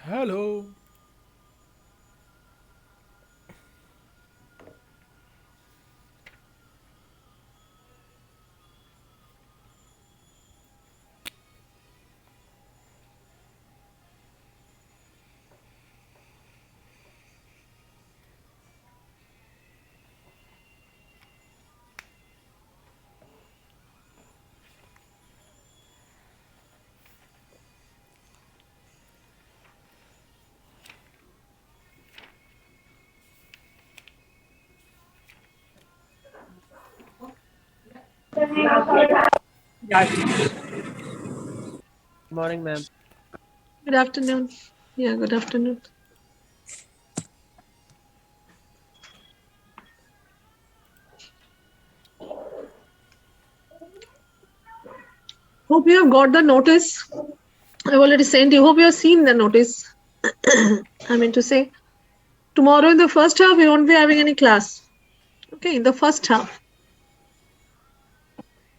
Hello. Morning, ma'am. Good afternoon. Yeah, good afternoon. Hope you have got the notice. I've already sent you. Hope you have seen the notice. I mean to say, tomorrow in the first half, we won't be having any class. Okay, in the first half.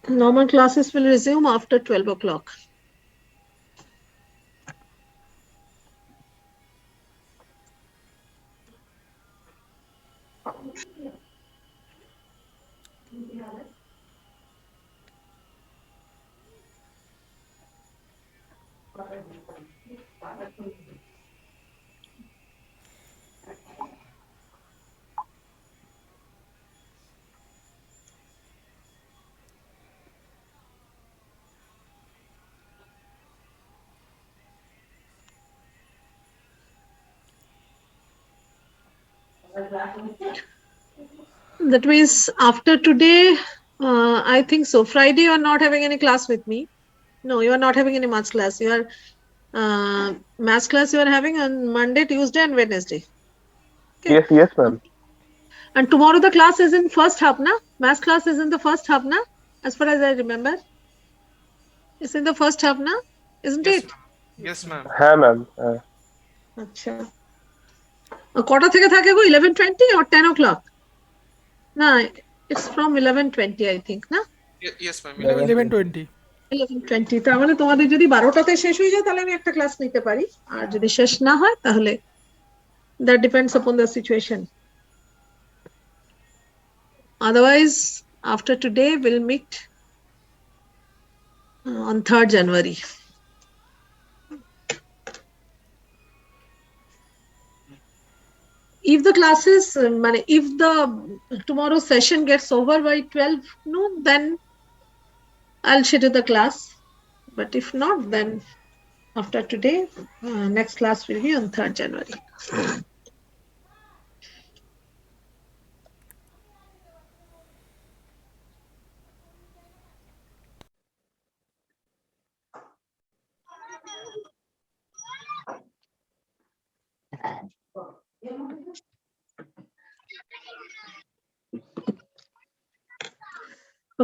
Normal classes will resume after 12 o'clock. That means after today, I think so. Friday, you are not having any class with me. No, you are not having any maths class. You are maths class you are having on Monday, Tuesday, and Wednesday. Okay. Yes, ma'am. And tomorrow the class is in first half, na? Maths class is in the first half, na? As far as I remember. It's in the first half, na? Isn't Yes, it? ma'am. Yes, ma'am. हाँ ma'am আচ্ছা কটা থেকে থাকে গো 11:20 or 10 o'clock? না, it's from 11:20 I think, না? Yes, ma'am. 11:20. 11:20 তার মানে তোমাদের যদি 12টাতে শেষ হয়ে যায় তাহলে আমি একটা ক্লাস নিতে পারি, আর যদি শেষ না হয় তাহলে that depends upon the situation. Otherwise, after today we'll meet on 3rd January. If the classes, if the tomorrow session gets over by 12 noon, then I'll schedule the class. But if not, then after today, next class will be on 3rd January.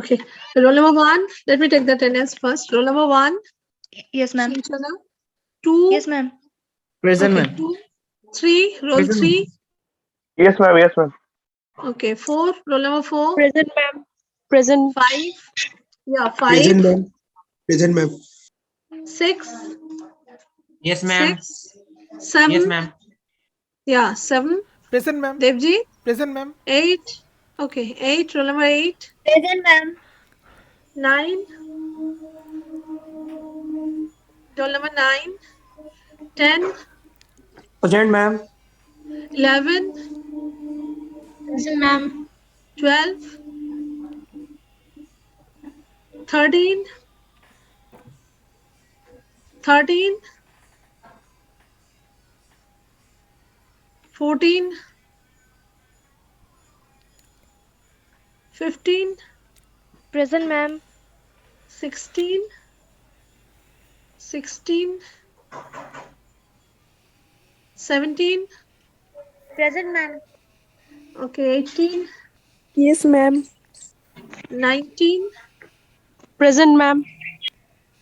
Okay, roll number 1. Let me take the attendance first. Roll number 1. Yes, ma'am. Shinchana. 2. Yes, ma'am. Present, Okay, ma'am. 2. 3. Roll Present, 3. yes ma'am Okay, 4. Roll number 4. Present, ma'am. Present. 5. Yeah, 5. Present, ma'am. Present, ma'am. 6. Yes, ma'am. 6. 7. Yes, ma'am. Yeah, 7. Present, ma'am. Devji. Present, ma'am. 8. Okay, 8. Roll number 8. Present, ma'am. 9. Roll number 9. 10. Present, ma'am. 11. Present, ma'am. 12. 13. 13. 14. 15. Present, ma'am. 16. 16. 17. Present, ma'am. Okay, 18. Yes, ma'am. 19. Present, ma'am.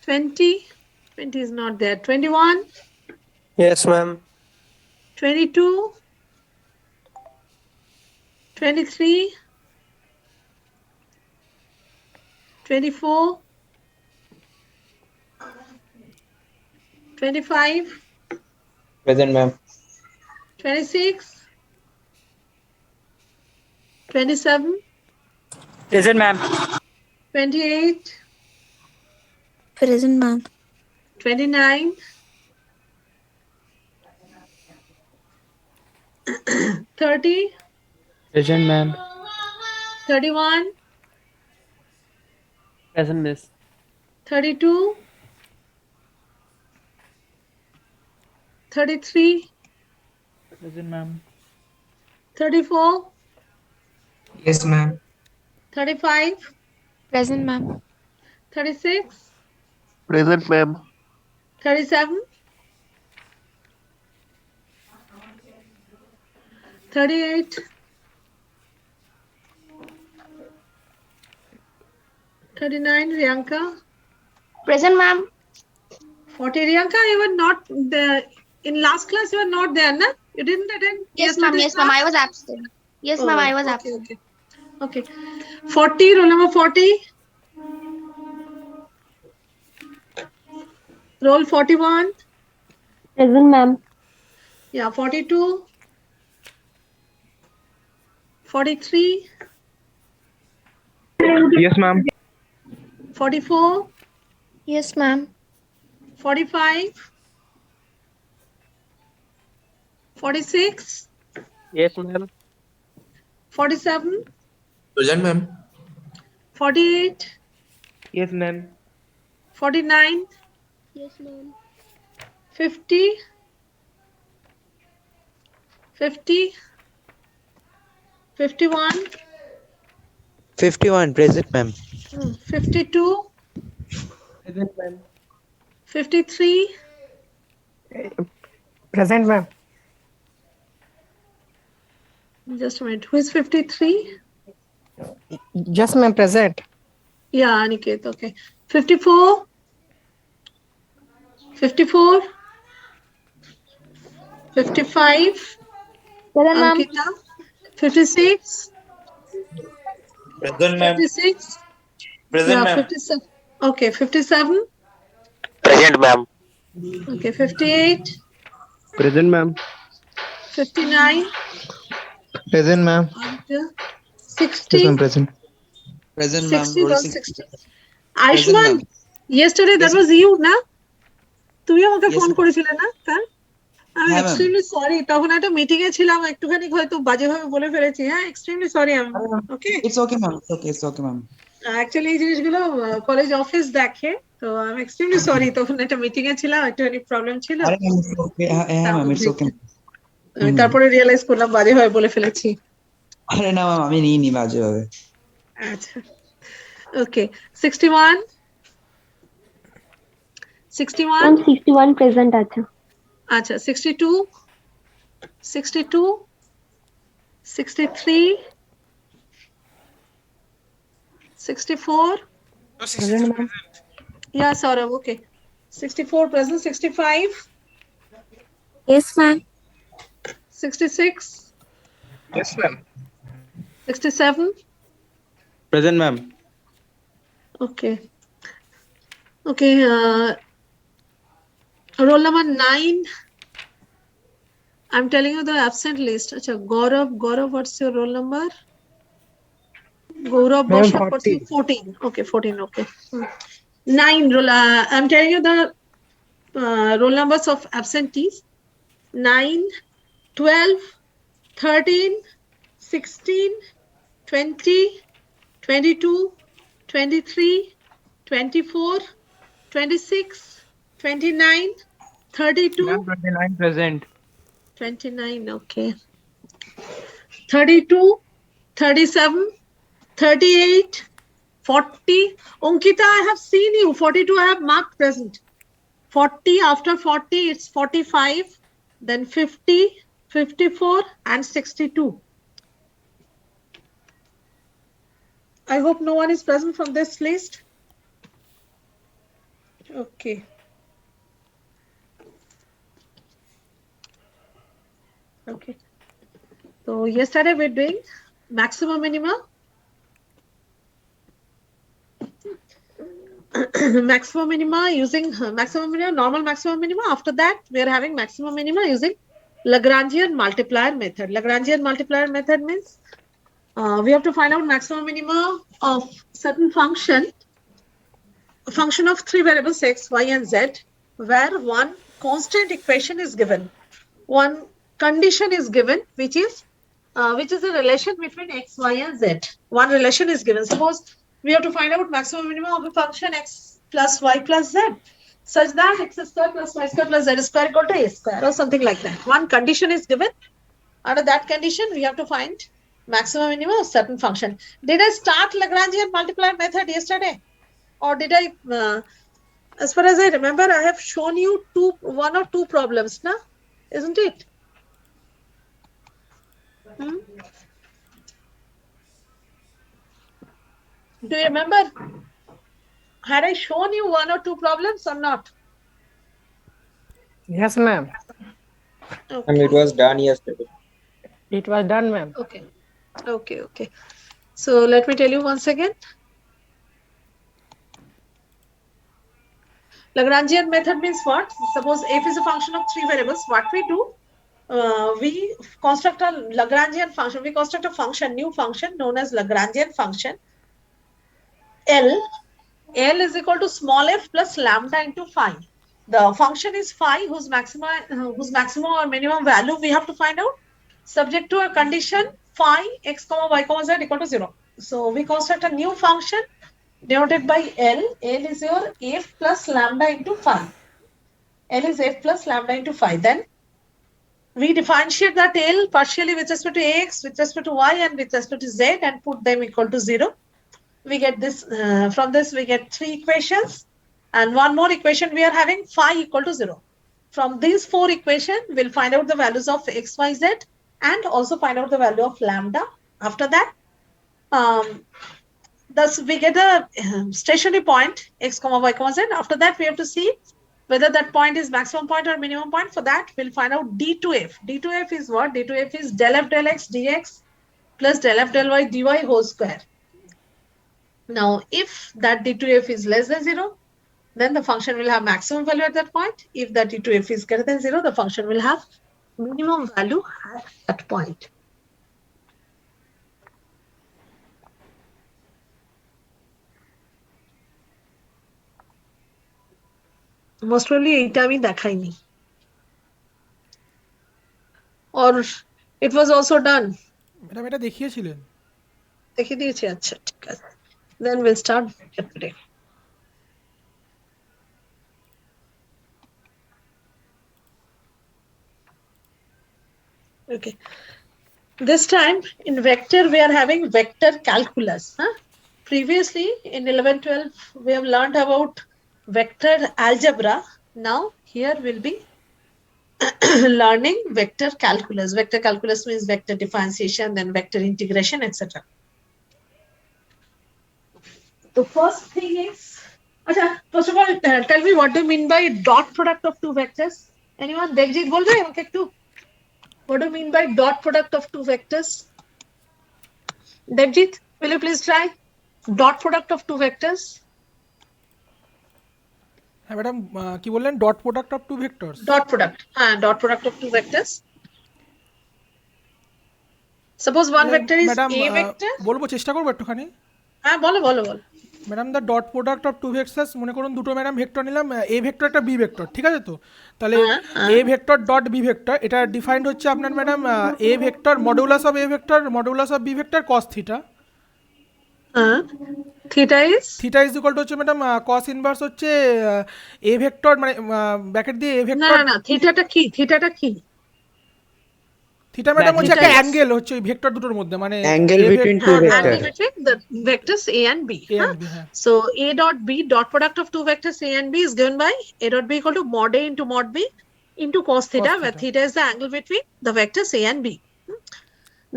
20. 20 is not there. 21. Yes, ma'am. 22. 23. 24. 25. Present, ma'am. 26, 27, Present, ma'am. 28, Present, ma'am. 29, 30, Present, ma'am. 31, Present, miss. 32, 33, Present, ma'am. 34, Yes, ma'am. 35, Present, ma'am. 36, Present, ma'am. 37, 38, 39, Riyanka, Present, ma'am. 40. Riyanka, you were not there. In last class, you were not there, na? You didn't attend Yes, ma'am. yesterday's Yes, ma'am. I class? was absent. Yes, Oh, ma'am. I was okay, absent. okay. Okay. 40, roll number 40. Roll 41. Present, ma'am. Yeah, 42. 43. Yes, ma'am. 44. Yes, ma'am. 45. 46. Yes, ma'am. 47. Present, ma'am. 48. Yes, ma'am. 49. Yes, ma'am. 50. 50. 51. 51. Present, ma'am. 52. Present, ma'am. 53. Present, ma'am. Just a minute. Who is 53? Yes, ma'am. Present. Yeah, Aniket. Okay. 54. 54. 55. Present, ma'am. Ankita. 56. Present, ma'am. 56. Present, Yeah, ma'am. 57. Okay, 57. Present, ma'am. Okay, 58. Present, ma'am. 59. Present, ma'am. Aditya. Yes, ma'am. 60. Present. Present, ma'am. 60. Roll 160. 6. Present, Aishman, ma'am. yesterday that Yes, was you, না? তুই আমাকে yes, phone ma'am. করেছিলে না sir? আমি হ্যাঁ, ma'am. Extremely sorry, তখন একটা meeting এ ছিলাম, একটুখানি হয়তো বাজেভাবে বলে ফেলেছি। হ্যাঁ, এক্সট্রিমলি সরি আমি। ওকে, It's okay, ma'am. It's okay. It's okay, ma'am. Actually এই জিনিসগুলো কলেজ অফিস দেখে, তো আমি এক্সট্রিমলি সরি, তখন একটা মিটিং এ ছিলাম, একটুখানি প্রবলেম ছিল। আরে ম্যাম, it's okay. হ্যাঁ, তার ম্যাম, it's মধ্যে okay. আমি তারপরে রিয়েলাইজ করলাম বাজেভাবে বলে ফেলেছি। আরে না, ম্যাম, আমি নিইনি বাজেভাবে। আচ্ছা, ওকে। 61. 61. 61 present আছে। আচ্ছা, 62. 62. 63. 64. No, 63 present. Yeah, Saurabh, okay. 64 present. 65. Yes, ma'am. 66. Yes, ma'am. 67. Present, ma'am. Okay. Okay. Roll number 9. I'm telling you the absent list. Acha, Gaurav, what's your roll number? Gaurav Boshak, what's your 14? Okay, 14. Okay. 9 roll. I'm telling you the roll numbers of absentees. 9, 12, 13, 16, 20, 22, 23, 24, 26, 29, 32. 29 present. 29, okay. 32, 37, 38, 40. Ankita, I have seen you. 42, I have marked present. 40, after 40, it's 45, then 50, 54, and 62. I hope no one is present from this list. Okay. Okay. So yesterday we're doing maximum minimum. maximum minima using maximum minima, normal maximum minima. After that, we are having maximum minima using Lagrangian multiplier method. Lagrangian multiplier method means we have to find out maximum minima of certain function of three variables x, y, and z, where one constant equation is given, one condition is given, which is a relation between x, y, and z. One relation is given. Suppose we have to find out maximum minimum of a function x plus y plus z, such that x square plus y square plus z square equal to a square, or something like that. One condition is given. Under that condition, we have to find maximum minimum of certain function. Did I start Lagrangian multiplier method yesterday? Or did I, as far as I remember, I have shown you one or two problems, na? Isn't it? Do you remember? Had I shown you one or two problems or not? Yes, ma'am. Okay. It was done yesterday. It was done, ma'am. Okay. So let me tell you once again. Lagrangian method means what? Suppose f is a function of three variables. What we do? We construct a Lagrangian function. We construct a function, new function known as Lagrangian function. L is equal to small f plus lambda into phi. The function is phi, whose maximum or minimum value we have to find out, subject to a condition phi x comma y comma z equal to 0. So we construct a new function denoted by L. L is your f plus lambda into phi. L is f plus lambda into phi. Then we differentiate that L partially with respect to x, with respect to y, and with respect to z, and put them equal to 0. We get this, from this we get three equations, and one more equation we are having phi equal to 0. From these four equations, we'll find out the values of x, y, z, and also find out the value of lambda. After that, thus we get a stationary point x comma y comma z. After that, we have to see whether that point is maximum point or minimum point. For that, we'll find out d2f. d2f is what? d2f is del f del x dx plus del f del y dy whole square. Now, if that d2f is less than 0, then the function will have maximum value at that point. If that d2f is greater than 0, the function will have minimum value at that point. Most probably এটা আমি দেখাইনি, or it was also done. Madam এটা দেখিয়েছিলেন। দেখিয়ে দিয়েছি, আচ্ছা ঠিক আছে। Then we'll start today. Okay. This time in vector we are having vector calculus. Previously in 11-12 we have learned about vector algebra. Now here we'll be learning vector calculus. Vector calculus means vector differentiation, then vector integration, etc. The first thing is, first of all, tell me what do you mean by dot product of two vectors? Anyone? Devjit, bolbe amake ekটু? What do you mean by dot product of two vectors? Devjit, will you please try dot product of two vectors? হ্যাঁ madam, কি বললেন? Dot product of two vectors. Dot product. Dot product of two vectors. Suppose one vector is madam a vector. বলবো, চেষ্টা করবো একটুখানি। হ্যাঁ বলো। Madam the dot product of two vectors, মনে করুন দুটো ম্যাডাম ভেক্টর নিলাম, এ ভেক্টর একটা বি ভেক্টর, ঠিক আছে তো? তাহলে A vector dot B vector, এটা ডিফাইন্ড হচ্ছে আপনার madam A vector modulus of A vector modulus of B vector cos theta. Theta is equal to হচ্ছে ম্যাডাম কস ইনভার্স হচ্ছে এ ভেক্টর, মানে ব্র্যাকেট দিয়ে এ ভেক্টর। না থিটাটা কি? থিটা ম্যাডাম হচ্ছে একটা অ্যাঙ্গেল, হচ্ছে ওই ভেক্টর দুটোর মধ্যে, মানে angle between two vector. Angle between the vectors a and b. So a dot b, dot product of two vectors a and b is given by a dot b equal to mod a into mod b into cos theta, where theta is the angle between the vectors a and b.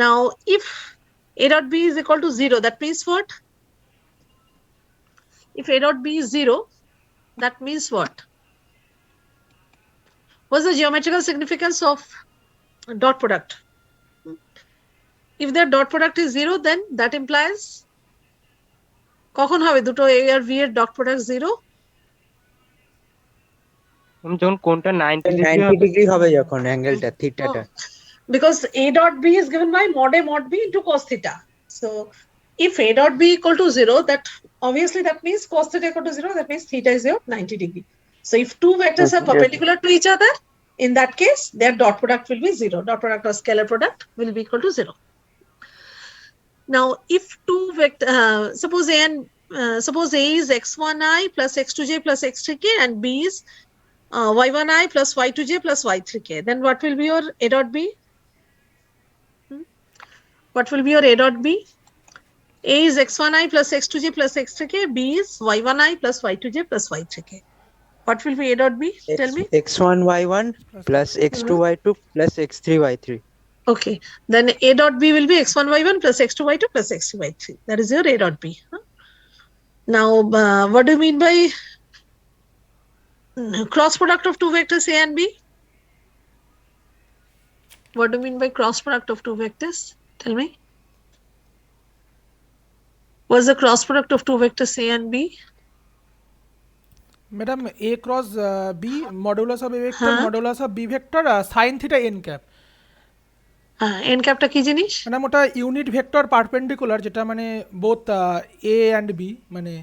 Now if a dot b is equal to 0, that means what? If a dot b is 0, that means what? What's the geometrical significance of dot product? If their dot product is 0, then that implies কখন হবে দুটো A R B এর dot product 0? যখন কোনটা 90 degree 90 হবে degree হবে যখন অ্যাঙ্গেলটা থিটাটা Because A dot B is given by mod B into cos theta. So if A dot B equal to 0, that obviously that means cos theta equal to 0, that means theta is your 90 degree. So if two vectors are perpendicular to each other, in that case, their dot product will be 0. Dot product or scalar product will be equal to 0. Now, if two vector, suppose A is x1i plus x2j plus x3k and B is y1i plus y2j plus y3k, then what will be your A dot B? What will be your A dot B? A is x1i plus x2j plus x3k, B is y1i plus y2j plus y3k. What will be A dot B? Tell me. x1 y1 plus x2 y2 plus x3 y3. Okay, then A dot B will be x1 y1 plus x2 y2 plus x3 y3. That is your A dot B. Now, what do you mean by cross product of two vectors A and B? What do you mean by cross product of two vectors? Tell me. What's the cross product of two vectors A and B? Madam A cross B modulus of A vector modulus of B vector sin theta n cap. N ক্যাপটা কি জিনিস? Madam ওটা unit vector perpendicular, যেটা মানে both A and B, মানে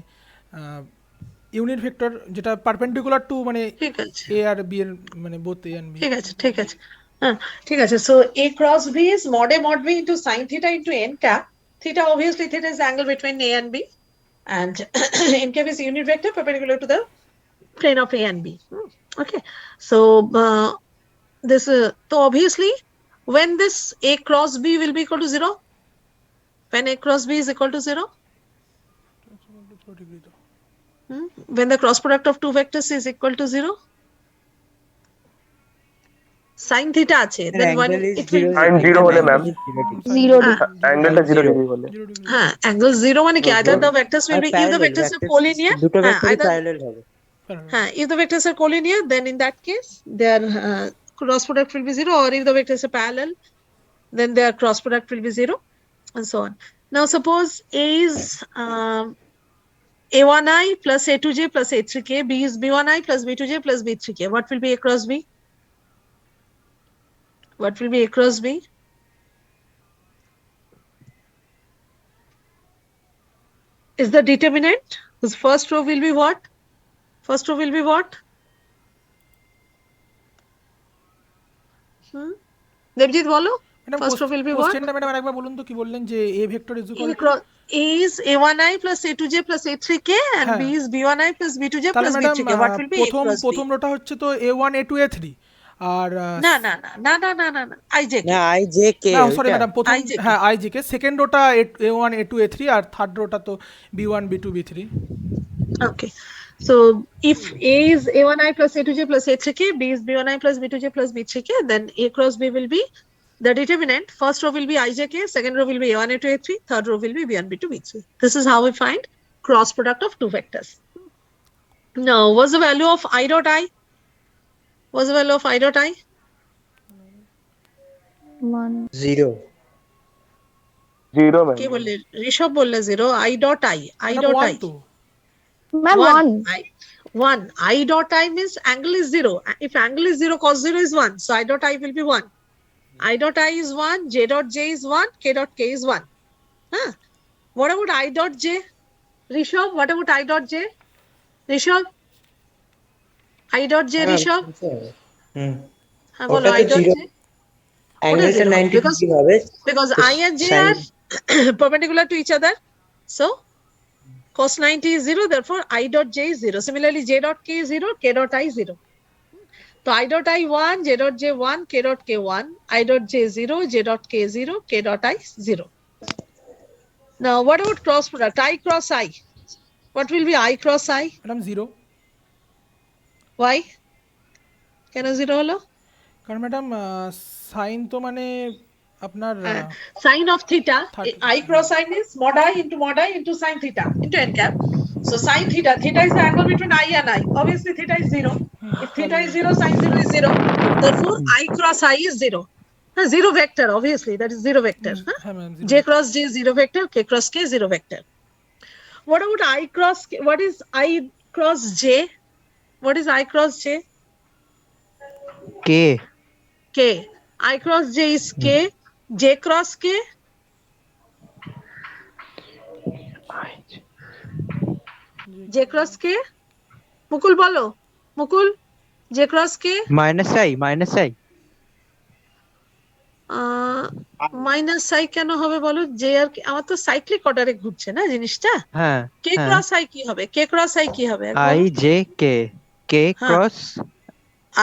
unit vector যেটা perpendicular to মানে ঠিক আছে, A আর B এর মানে বোথ A and B। ঠিক আছে, ঠিক আছে, হ্যাঁ ঠিক আছে। So A cross B is mod B into sin theta into n cap. Theta, obviously theta is the angle between A and B, and n cap is unit vector perpendicular to the plane of A and B. Okay, so this so obviously when this A cross B will be equal to 0, when A cross B is equal to 0, when the cross product of two vectors is equal to 0, sin theta আছে, then when it will Sin 0 হলে ma'am 0 অ্যাঙ্গেলটা 0 degree হলে angle 0 মানে কি, either the vectors will be, if the vectors are collinear, দুটো ভেক্টরই either parallel হবে if the vectors are collinear, then in that case their cross product will be 0, or if the vectors are parallel, then their cross product will be 0, and so on. Now suppose A is A1i plus A2j plus A3k, B is B1i plus B2j plus B3k. What will be A cross B? What will be A cross B? Is the determinant, whose first row will be what? First row will be what? Devjit bolo. First row will be what? কোশ্চেনটা madam আরেকবার বলুন তো, কি বললেন যে A vector is equal A cross A is A1i plus A2j plus A3k, and হ্যাঁ। B is B1i plus B2j তাহলে plus madam B3k. What will be A cross B? প্রথম রোটা হচ্ছে তো A1 A2 A3 আর না না না না না না না না IJK. না i j k sorry madam প্রথম IJK হ্যাঁ IJK, second rota A1 A2 A3 আর থার্ড রোটা তো B1 B2 B3। Okay. So if A is A1i plus A2j plus A3k, B is B1i plus B2j plus B3k, then A cross B will be the determinant. First row will be IJK, second row will be A1 A2 A3, third row will be B1 B2 B3. This is how we find cross product of two vectors. Now, what's the value of I dot I? What's the value of I dot I? 1 0 0 ma'am কে বললে? ঋষভ বললে 0. I dot I. I dot I. তো ma'am 1 1. I dot I means angle is 0. If angle is 0, cos 0 is 1. So I dot I will be 1. I dot I is 1. J dot J is 1. K dot K is 1. What about I dot J? Rishabh, what about I dot J? Rishabh? I dot J, Rishabh? হুম হ্যাঁ বলো, ওটা I তো dot zero। J? অ্যাঙ্গেলটা 90 Because- degree হবে Because So I and J sin- are perpendicular to each other. So cos 90 is 0, therefore I dot J is 0. Similarly, J dot K is 0, K dot I is 0. So I dot I 1, J dot J 1, K dot K 1, I dot J 0, J dot K 0, K dot I 0. Now what about cross product? I cross I. What will be I cross I? Madam 0, Why? কেন 0 হলো? কারণ madam sign তো মানে আপনার Sin of theta, Theta. I cross I means mod I into sin theta into n cap. So sin theta, theta is the angle between I and I. Obviously theta is 0. If theta is 0, sin 0 is 0. Therefore I cross I is 0. 0 vector, obviously that is 0 vector. হ্যাঁ ma'am J cross J is 0 vector, K cross K is 0 vector. What about I cross? What is I cross J? What is I cross J? K. K. I cross J is K. J cross K? J cross K? Mukul bolo. Mukul, J cross K? Minus I. Minus I can হবে বলো? J R আমার তো cyclic অর্ডারে ঘুরছে না জিনিসটা। হ্যাঁ কে cross I কি হবে? কে ক্রস আই কি হবে? I J K. K হ্যাঁ। cross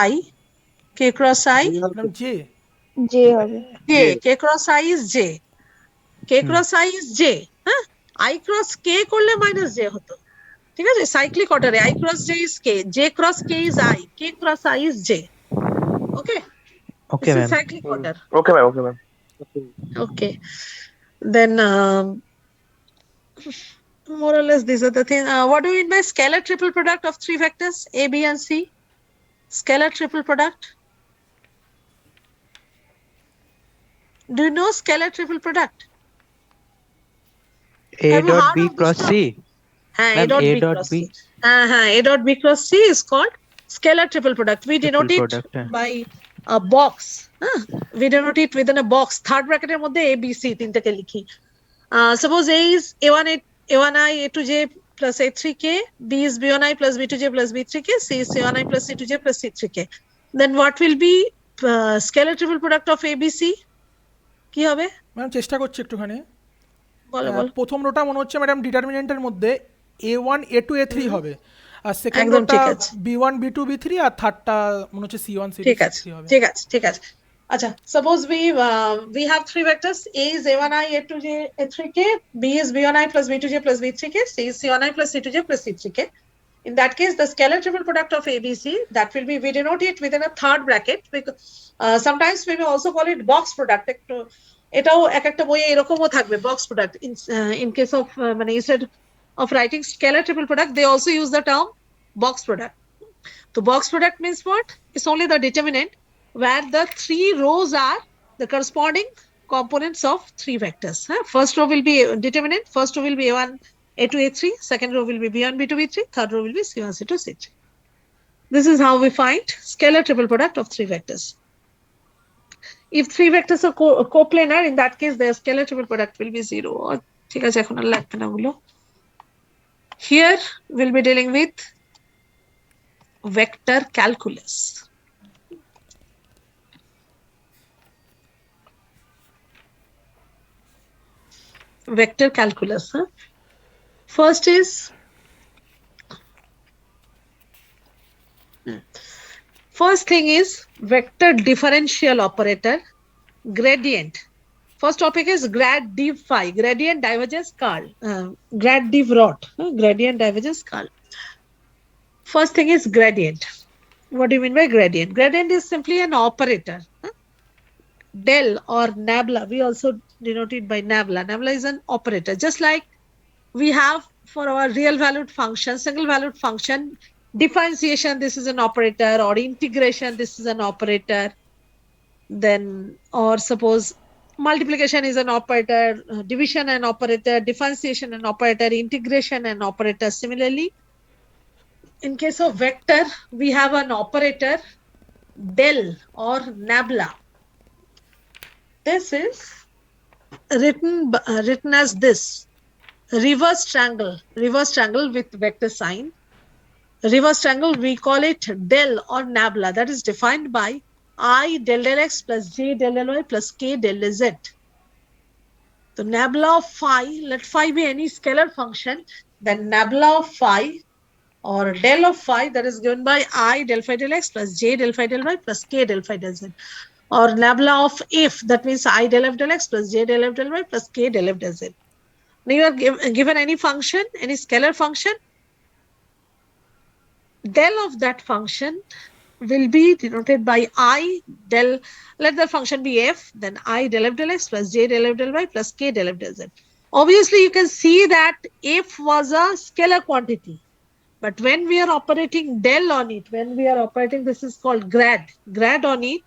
I K cross I madam J J হবে। J. K cross I is J. K cross I is J. হ্যাঁ, আই ক্রস কে করলে মাইনাস জে হতো। ঠিক আছে, সাইক্লিক অর্ডারে I cross J is K, J cross K is I, K cross I is J. Okay, Okay, ma'am. Cyclic order. Okay, ma'am. Okay, ma'am. Okay, then more or less these are the things. What do you mean by scalar triple product of three vectors A, B, and C? Scalar triple product. Do you know scalar triple product? A Have you dot heard B of this cross term? C. A Ma'am, dot A B dot cross B. C. A dot B cross C is called scalar triple product. We denote it product, yeah. by a box. We denote it within a box. Third bracket এর মধ্যে A, B, C তিনটাকে লিখি। Suppose A is A1I A2J plus A3K, B is B1I plus B2J plus B3K, C is C1I plus C2J plus C3K. Then what will be scalar triple product of ABC? কি হবে? Madam চেষ্টা করছি একটুখানি। বলো বলো। প্রথম rota মনে হচ্ছে ম্যাডাম ডিটারমিনেন্টের মধ্যে A1 A2 A3 হবে, আর সেকেন্ড একদম রোটা ঠিক আছে। B1 B2 B3, আর থার্ডটা মনে হচ্ছে C1 C2 ঠিক আছে C3 হবে। ঠিক আছে ঠিক আছে। আচ্ছা, suppose we have three vectors. A is A1I A2J A3K, B is B1I plus B2J plus B3K, C is C1I plus C2J plus C3K. In that case, the scalar triple product of ABC, that will be, we denote it within a third bracket, because sometimes we may also call it box product. এটাও এক একটা বইয়ে এরকমও থাকবে box product. In case of মানে instead of writing scalar triple product, they also use the term box product. So box product means what? It's only the determinant where the three rows are the corresponding components of three vectors. First row will be determinant, first row will be A1 A2 A3, second row will be B1 B2 B3, third row will be C1 C2 C3. This is how we find scalar triple product of three vectors. If three vectors are coplanar, in that case their scalar triple product will be 0. ঠিক আছে, এখন আর লাগবে না ওগুলো। Here we'll be dealing with vector calculus. Vector calculus. First is first thing is vector differential operator, gradient. First topic is grad div phi, gradient divergence curl, grad div rot, gradient divergence curl. First thing is gradient. What do you mean by gradient? Gradient is simply an operator. Del or nabla, we also denote it by nabla. Nabla is an operator. Just like we have for our real valued function, single valued function, differentiation, this is an operator, or integration, this is an operator. Then, or suppose multiplication is an operator, division an operator, differentiation an operator, integration an operator. Similarly, in case of vector, we have an operator del or nabla. This is written as this: reverse triangle with vector sign. Reverse triangle, we call it del or nabla. That is defined by I del del x plus j del del y plus k del del z. So nabla of phi, let phi be any scalar function, then nabla of phi or del of phi, that is given by I del phi del x plus j del phi del y plus k del phi del z. Or nabla of if, that means I del f del x plus j del f del y plus k del f del z. Now you are given any function, any scalar function, del of that function will be denoted by I del, let the function be f, then I del f del x plus j del f del y plus k del f del z. Obviously, you can see that f was a scalar quantity. But when we are operating del on it, when we are operating, this is called grad on it,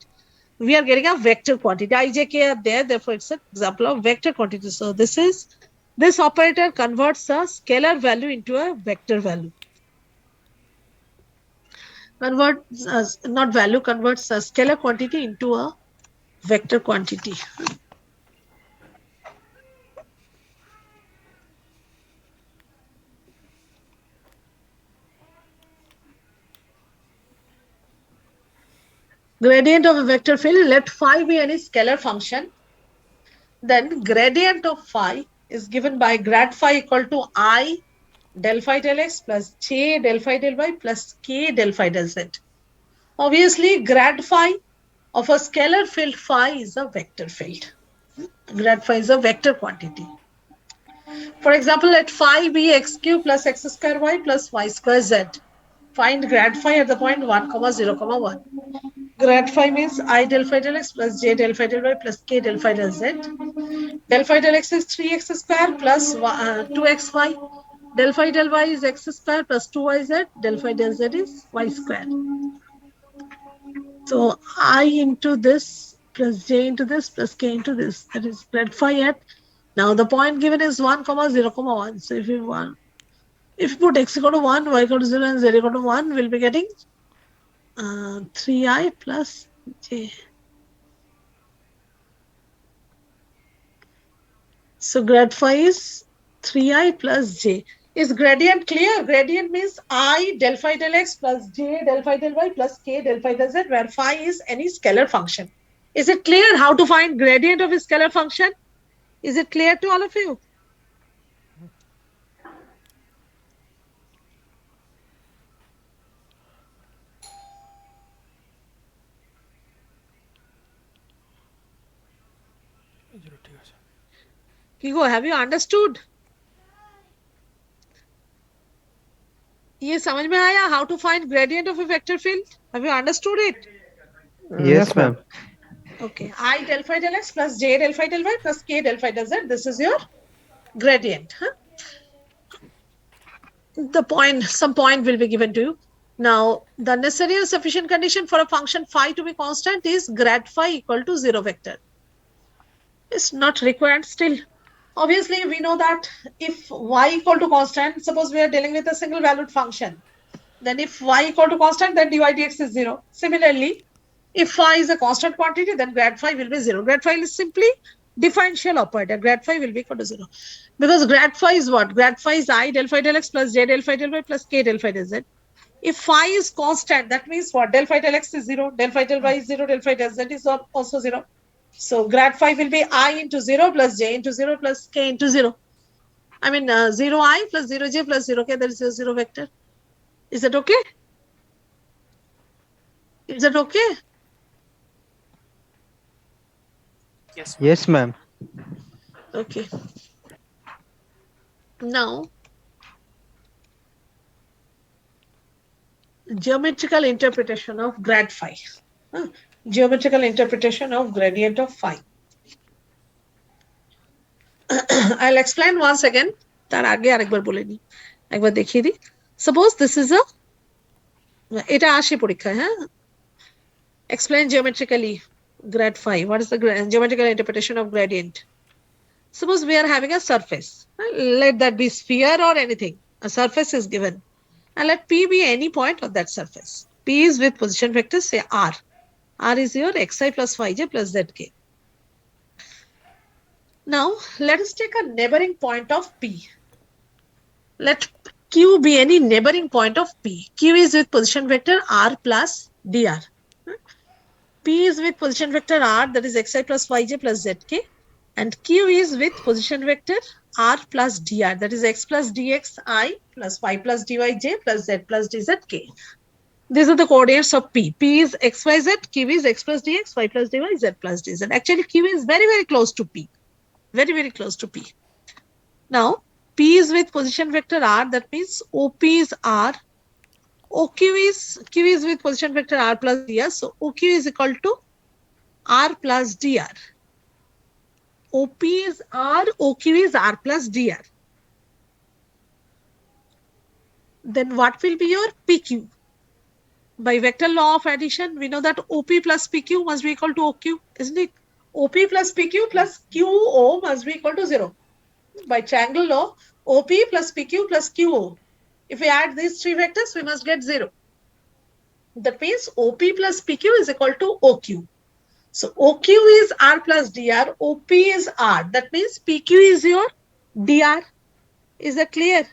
we are getting a vector quantity. I, j, k are there, therefore it's an example of vector quantity. So this is This operator converts a scalar value into a vector value. Converts a scalar quantity into a vector quantity. Gradient of a vector field, let phi be any scalar function. Then gradient of phi is given by grad phi equal to I del phi del x plus j del phi del y plus k del phi del z. Obviously, grad phi of a scalar field phi is a vector field. Grad phi is a vector quantity. For example, let phi be x cube plus x square y plus y square z. Find grad phi at the point 1, 0, 1. Grad phi means I del phi del x plus j del phi del y plus k del phi del z. Del phi del x is 3x square plus 2xy. Del phi del y is x square plus 2yz. Del phi del z is y square. So I into this plus j into this plus k into this. That is grad phi at. Now the point given is 1, 0, 1. So if you put x equal to 1, y equal to 0 and z equal to 1, we'll be getting 3i plus j. So grad phi is 3i plus j. Is gradient clear? Gradient means I del phi del x plus j del phi del y plus k del phi del z, where phi is any scalar function. Is it clear how to find gradient of a scalar function? Is it clear to all of you? Kigo, have you understood? ये समझ में आया how to find gradient of a vector field? Have you understood it? Yes, ma'am. Okay, I del phi del x plus j del phi del y plus k del phi del z. This is your gradient. Huh? Some point will be given to you. Now, the necessary or sufficient condition for a function phi to be constant is grad phi equal to 0 vector. It's not required still. Obviously, we know that if y equal to constant, suppose we are dealing with a single valued function, then if y equal to constant, then dy dx is 0. Similarly, if phi is a constant quantity, then grad phi will be 0. Grad phi is simply differential operator. Grad phi will be equal to 0. Because grad phi is what? Grad phi is I del phi del x plus j del phi del y plus k del phi del z. If phi is constant, that means what? Del phi del x is 0, del phi del y is 0, del phi del z is also 0. So grad phi will be I into 0 plus j into 0 plus k into 0. I mean 0i plus 0j plus 0k, that is a 0 vector. Is that okay? Is that okay? Yes. Yes, ma'am. Okay. Now, geometrical interpretation of grad phi. Geometrical interpretation of gradient of phi. I'll explain once again. তার আগে আরেকবার বলে নি, একবার দেখিয়ে দিই। Suppose this is a, এটা আসে পরীক্ষায়, হ্যাঁ? Explain geometrically grad phi. What is the geometrical interpretation of gradient? Suppose we are having a surface. Let that be sphere or anything. A surface is given. And let P be any point on that surface. P is with position vector, say R. R is your xi plus yj plus zk. Now, let us take a neighboring point of P. Let Q be any neighboring point of P. Q is with position vector R plus dr. P is with position vector R, that is xi plus yj plus zk. And Q is with position vector R plus dr, that is x plus dxi plus y plus dyj plus z plus dzk. These are the coordinates of P. P is xyz, Q is x plus dx, y plus dy, z plus dz. Actually, Q is very, very close to P. Very, very close to P. Now, P is with position vector R, that means OP is R. Q is with position vector R plus dr. So, OQ is equal to R plus dr. OP is R, OQ is R plus dr. Then what will be your PQ? By vector law of addition, we know that OP plus PQ must be equal to OQ, isn't it? OP plus PQ plus QO must be equal to 0. by triangle law, OP plus PQ plus QO. If we add these three vectors, we must get 0. That means OP plus PQ is equal to OQ. So OQ is R plus DR, OP is R. That means PQ is your DR. Is that clear?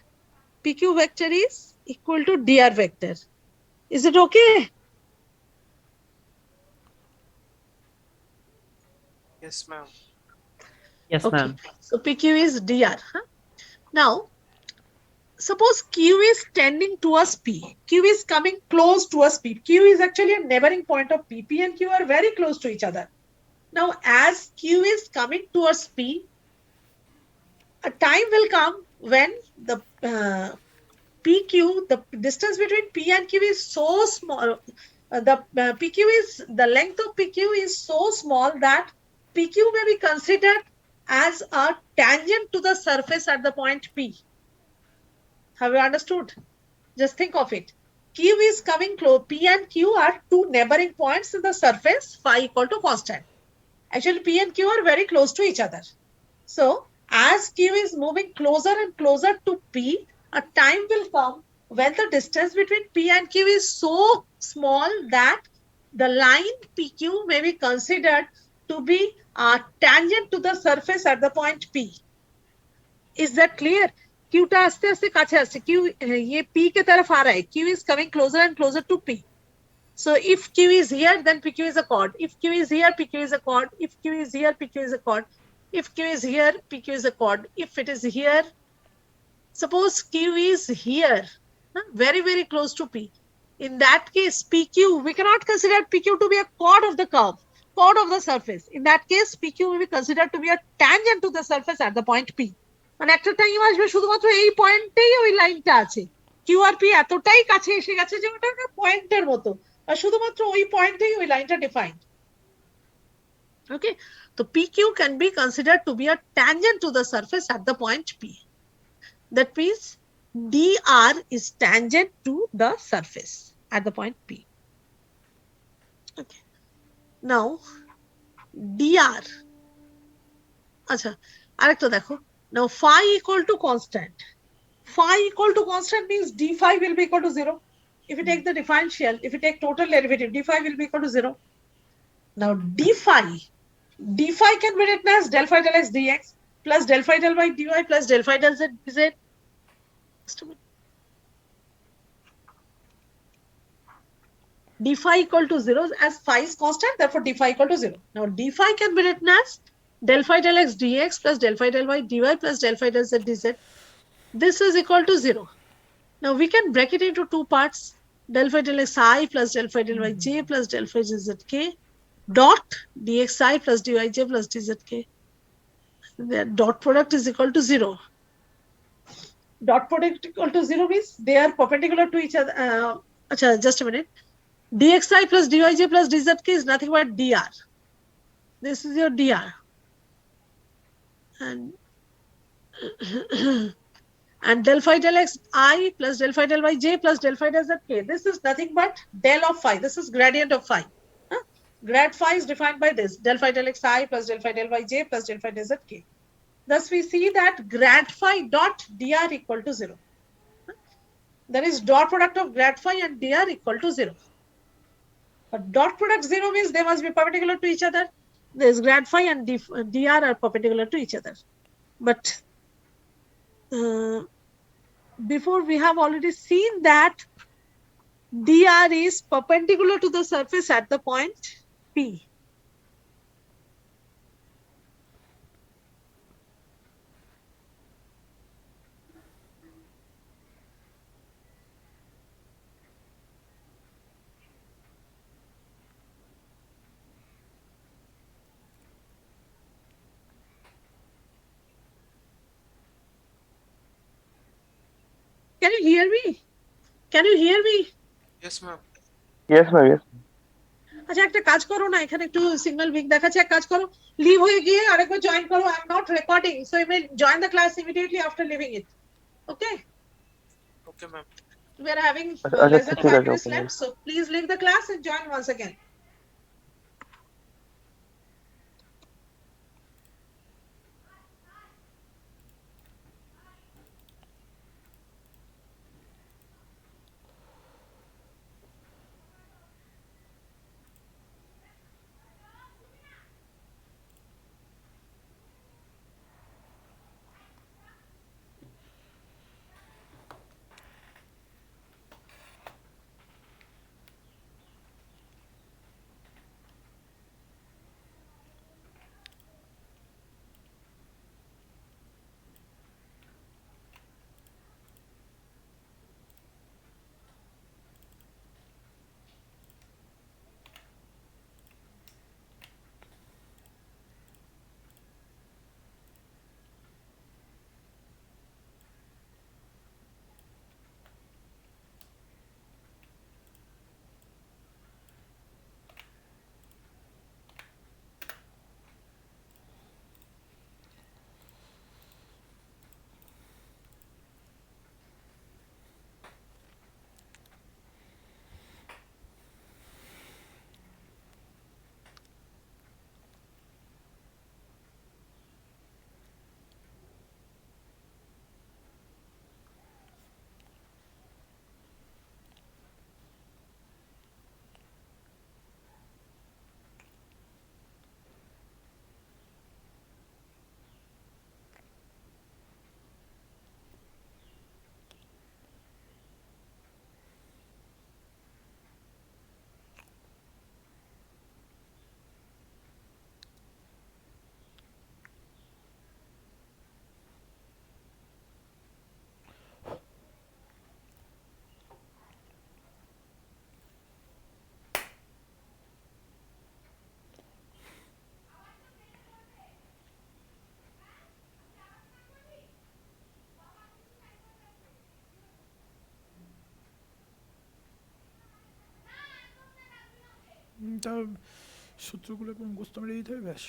PQ vector is equal to DR vector. Is it okay? Yes, ma'am. Yes, Okay. ma'am. So PQ is DR. Huh? Now, suppose Q is tending towards P. Q is coming close towards P. Q is actually a neighboring point of P. P and Q are very close to each other. Now, as Q is coming towards P, a time will come when the PQ, the distance between P and Q is so small. The length of PQ is so small that PQ may be considered as a tangent to the surface at the point P. Have you understood? Just think of it. Q is coming close. P and Q are two neighboring points in the surface, phi equal to constant. Actually, P and Q are very close to each other. So, as Q is moving closer and closer to P, a time will come when the distance between P and Q is so small that the line PQ may be considered to be a tangent to the surface at the point P. Is that clear? Q टा आस्ते आस्ते काछे आस्ते Q ये P के तरफ आ रहा है. Q is coming closer and closer to P. So if Q is here, then PQ is a chord. If Q is here, PQ is a chord. If Q is here, PQ is a chord. If Q is here, PQ is a chord. If it is here, suppose Q is here, very, very close to P. In that case, PQ, we cannot consider PQ to be a chord of the curve, chord of the surface. In that case, PQ will be considered to be a tangent to the surface at the point P. মানে একটা time আসবে শুধুমাত্র এই পয়েন্টেই ওই লাইনটা আছে কিউআরপি এতটাই কাছে এসে গেছে যে ওটা একটা পয়েন্টের মতো আর শুধুমাত্র ওই পয়েন্টেই ওই লাইনটা ডিফাইন্ড ওকে তো PQ can be considered to be a tangent to the surface at the point P. That means dr is tangent to the surface at the point P. Okay. Now dr আচ্ছা আরেকটা দেখো. Now phi equal to constant. Phi equal to constant means d phi will be equal to 0. If you take the differential, if you take total derivative, d phi will be equal to 0. Now d phi can be written as del phi del x dx plus del phi del y dy plus del phi del z dz. Just a minute. D phi equal to 0 as phi is constant, therefore d phi equal to 0. Now d phi can be written as del phi del x dx plus del phi del y dy plus del phi del z dz. This is equal to 0. Now we can break it into two parts. Del phi del x I plus del phi del y j plus del phi del z k dot dxi plus dyj plus dzk. The dot product is equal to 0. Dot product equal to 0 means they are perpendicular to each other. Just a minute. Dxi plus dyj plus dzk is nothing but dr. This is your dr. And del phi del x I plus del phi del y j plus del phi del z k. This is nothing but del of phi. This is gradient of phi. Grad phi is defined by this. Del phi del x I plus del phi del y j plus del phi del z k. Thus we see that grad phi dot dr equal to 0. That is dot product of grad phi and dr equal to 0. But dot product 0 means they must be perpendicular to each other. This grad phi and dr are perpendicular to each other. But before we have already seen that dr is perpendicular to the surface at the point P. Can you hear me? Can you hear me? Yes, ma'am. Yes, ma'am. Yes. আচ্ছা একটা কাজ করো না এখানে একটু signal week দেখাচ্ছে এক কাজ করো লিভ হয়ে গিয়ে আরেকবার জয়েন করো I am not recording so you may join the class immediately after leaving it okay Okay, ma'am. we are having আচ্ছা, less than ঠিক 5 আছে, minutes okay, left so please leave the class and join once again. তা সূত্রগুলোকে মুখস্থ মেরে দিতে হবে ব্যাস।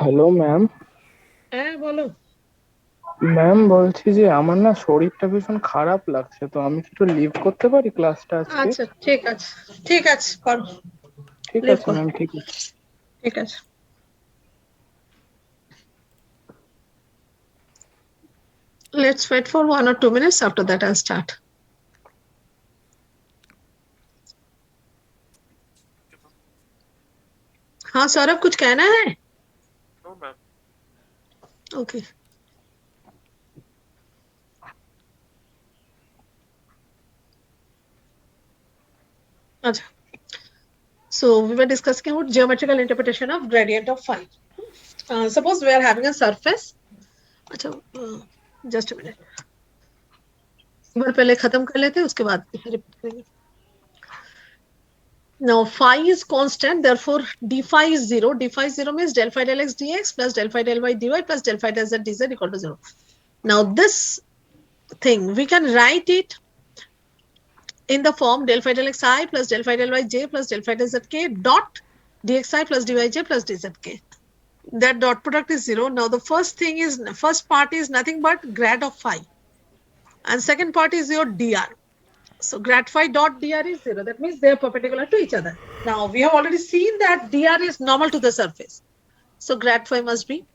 Hello ma'am. হ্যাঁ বলো। ম্যাম বলছি যে আমার না শরীরটা ভীষণ খারাপ লাগছে, তো আমি কি একটু লিভ করতে পারি ক্লাসটা আজকে? আচ্ছা ঠিক আছে, ঠিক আছে করো, ঠিক লিভ আছে করো, ম্যাম, ঠিক আছে। ঠিক আছে। Let's wait for 1 or 2 minutes. After that, I'll start. हाँ सौरभ, कुछ कहना है? No, ma'am. ओके। अच्छा, so we were discussing about geometrical interpretation of gradient of phi. Suppose we are having a surface. अच्छा, just a minute. एक बार पहले खत्म कर लेते हैं, उसके बाद रिपीट करेंगे। Now phi is constant, therefore d phi is 0. D phi is 0 means del phi del x dx plus del phi del y dy plus del phi del z dz equal to 0. Now this thing, we can write it in the form del phi del xi plus del phi del yj plus del phi del zk dot dxi plus dyj plus dzk. That dot product is 0. Now the first part is nothing but grad of phi, and second part is your dr. So grad phi dot dr is 0. That means they are perpendicular to each other. Now we have already seen that dr is normal to the surface. So grad phi must be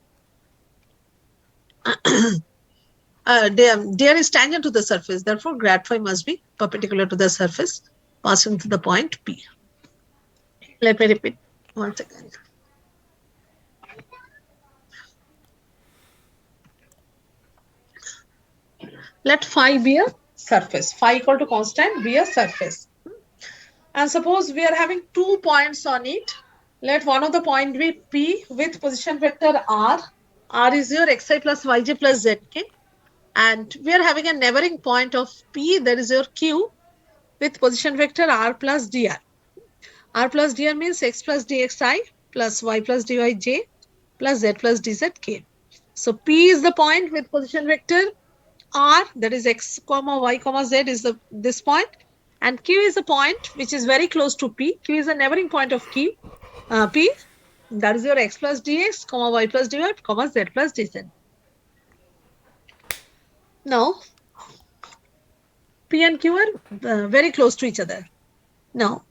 dr is tangent to the surface. Therefore, grad phi must be perpendicular to the surface passing to the point P. Let me repeat once again. Let phi be a surface. Phi equal to constant be a surface. And suppose we are having 2 points on it. Let one of the point be P with position vector R. R is your xi plus yj plus zk. And we are having a neighboring point of P, that is your Q, with position vector R plus dr. R plus dr means x plus dxi plus y plus dyj plus z plus dzk. So P is the point with position vector R, that is x comma y comma z is this point, and Q is a point which is very close to P. Q is a neighboring point of P, that is your x plus dx comma y plus dy comma z plus dz. Now P and Q are very close to each other. Now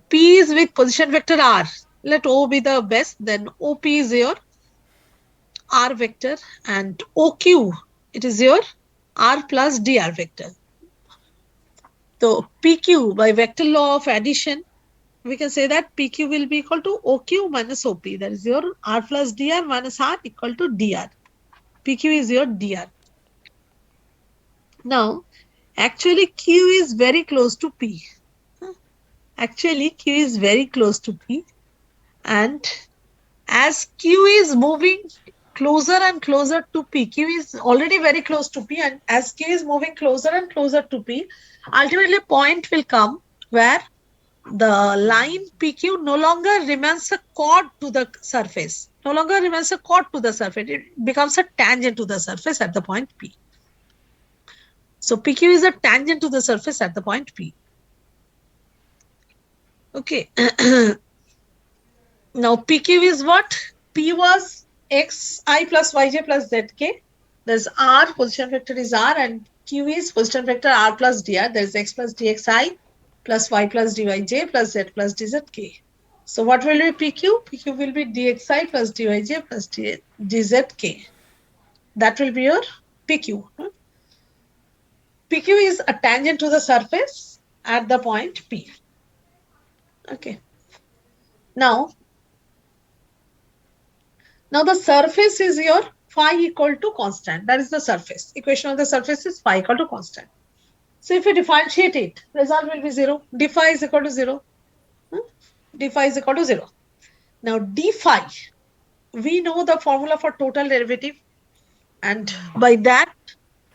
P is with position vector R. Let O be the best. Then OP is your R vector, and OQ, it is your R plus dr vector. So PQ, by vector law of addition, we can say that PQ will be equal to OQ minus OP. That is your R plus dr minus R equal to dr. PQ is your dr. Now, actually Q is very close to P. Actually, Q is very close to P. And as Q is moving closer and closer to P, Q is already very close to P, and as Q is moving closer and closer to P, ultimately a point will come where the line PQ no longer remains a chord to the surface. No longer remains a chord to the surface. It becomes a tangent to the surface at the point P. So PQ is a tangent to the surface at the point P. Okay. Now PQ is what? P was xi plus yj plus zk. There's R, position vector is R, and Q is position vector R plus dr. There's x plus dxi plus y plus dyj plus z plus dzk. So what will be PQ? PQ will be dxi plus dyj plus dzk. That will be your PQ. PQ is a tangent to the surface at the point P. Okay. Now the surface is your phi equal to constant. That is the surface. Equation of the surface is phi equal to constant. So if you differentiate it, result will be 0. D phi is equal to 0. D phi is equal to 0. Now d phi, we know the formula for total derivative, and by that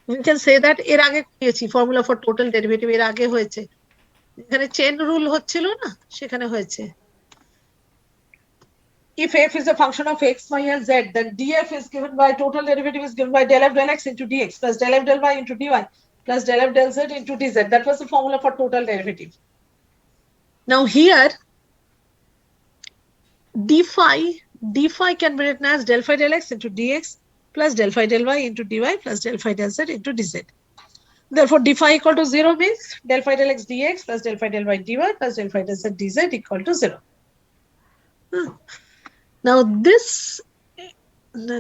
we can say that এর আগে পেয়েছি formula for total derivative এর আগে হয়েছে, এখানে chain rule হচ্ছিল না, সেখানে হয়েছে। If f is a function of x, y, and z, then df is given by total derivative is given by del f del x into dx plus del f del y into dy plus del f del z into dz. That was the formula for total derivative. Now here d phi can be written as del phi del x into dx plus del phi del y into dy plus del phi del z into dz. Therefore, d phi equal to 0 means del phi del x dx plus del phi del y dy plus del phi del z dz equal to 0. Now this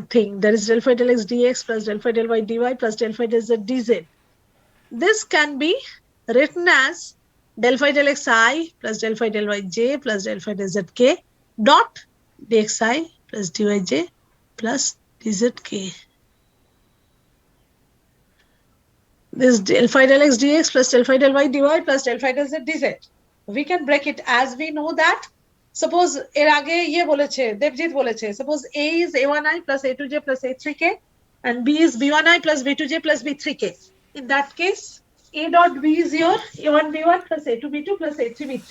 thing, that is del phi del x dx plus del phi del y dy plus del phi del z dz, this can be written as del phi del xi plus del phi del yj plus del phi del zk dot dxi plus dyj plus dzk. This del phi del x dx plus del phi del y dy plus del phi del z dz. We can break it as we know that. Suppose এর আগে ইয়ে বলেছে, দেবজিৎ বলেছে, suppose A is A1i plus A2j plus A3k and B is B1i plus B2j plus B3k. In that case, A dot B is your A1B1 plus A2B2 plus A3B3.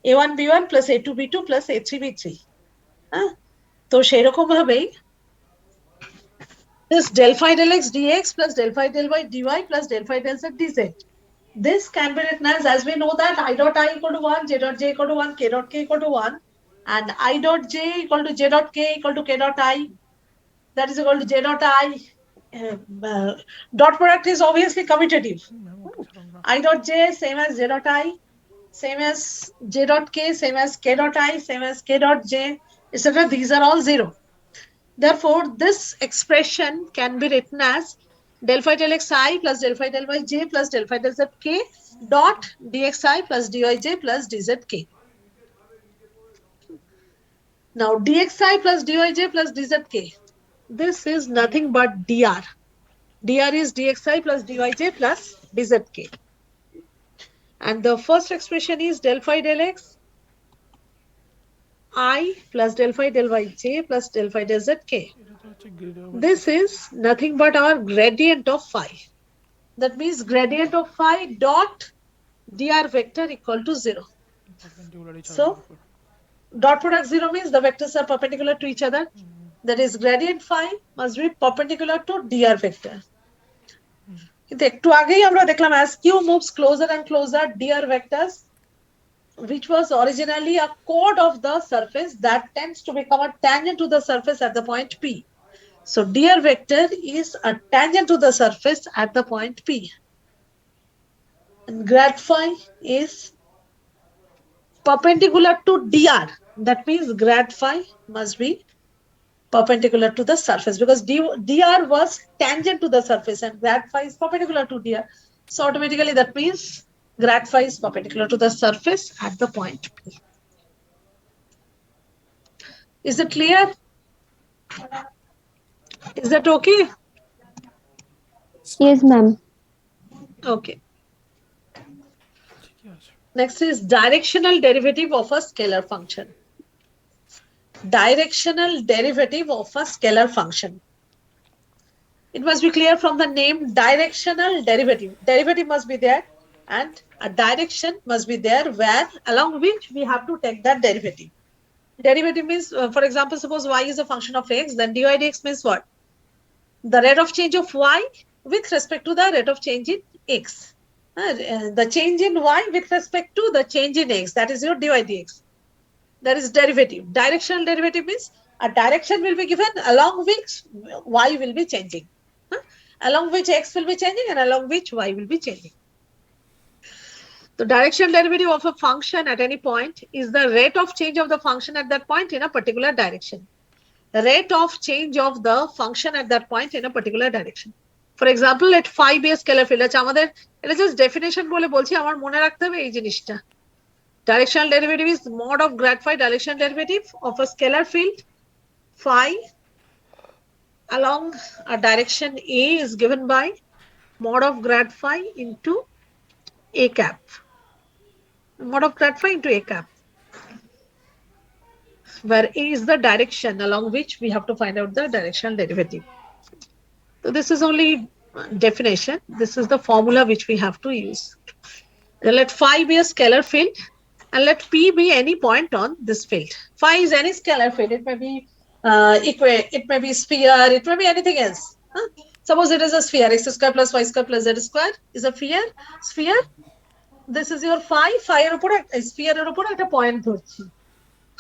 A1B1 plus A2B2 plus A3B3. তো সেই রকম ভাবেই this del phi del x dx plus del phi del y dy plus del phi del z dz. This can be written as we know that I dot I equal to 1, j dot j equal to 1, k dot k equal to 1, and I dot j equal to j dot k equal to k dot I, that is equal to j dot I. Dot product is obviously commutative. I dot j same as j dot I, same as j dot k, same as k dot I, same as k dot j, etc. These are all 0. Therefore, this expression can be written as del phi del xi plus del phi del yj plus del phi del zk dot dxi plus dyj plus dzk. Now, dxi plus dyj plus dzk, this is nothing but dr. dr is dxi plus dyj plus dzk. And the first expression is del phi del x I plus del phi del yj plus del phi del zk. This is nothing but our gradient of phi. That means gradient of phi dot dr vector equal to 0. So, dot product 0 means the vectors are perpendicular to each other. That is, gradient phi must be perpendicular to dr vector. কিন্তু একটু আগেই আমরা দেখলাম as q moves closer and closer, dr vectors, which was originally a chord of the surface, that tends to become a tangent to the surface at the point P. So dr vector is a tangent to the surface at the point P. And grad phi is perpendicular to dr. That means grad phi must be perpendicular to the surface, because dr was tangent to the surface and grad phi is perpendicular to dr. So automatically that means grad phi is perpendicular to the surface at the point P. Is it clear? Is that okay? Yes, ma'am. Okay. Next is directional derivative of a scalar function. Directional derivative of a scalar function. It must be clear from the name, directional derivative. Derivative must be there and a direction must be there where along which we have to take that derivative. Derivative means, for example, suppose y is a function of x, then dy dx means what? The rate of change of y with respect to the rate of change in x. The change in y with respect to the change in x, that is your dy dx. That is derivative. Directional derivative means a direction will be given along which y will be changing. Along which x will be changing and along which y will be changing. The directional derivative of a function at any point is the rate of change of the function at that point in a particular direction. The rate of change of the function at that point in a particular direction. For example, let phi be a scalar field. আচ্ছা আমাদের এটা just definition বলে বলছি, আমার মনে রাখতে হবে এই জিনিসটা। Directional derivative is mod of grad phi directional derivative of a scalar field phi along a direction A is given by mod of grad phi into A cap. Mod of grad phi into A cap, where A is the direction along which we have to find out the directional derivative. So this is only definition. This is the formula which we have to use. Then let phi be a scalar field and let P be any point on this field. Phi is any scalar field. It may be it may be sphere, it may be anything else. Suppose it is a sphere, x square plus y square plus z square is a sphere. This is your phi. Phi এর উপর একটা sphere এর উপর একটা point ধরছি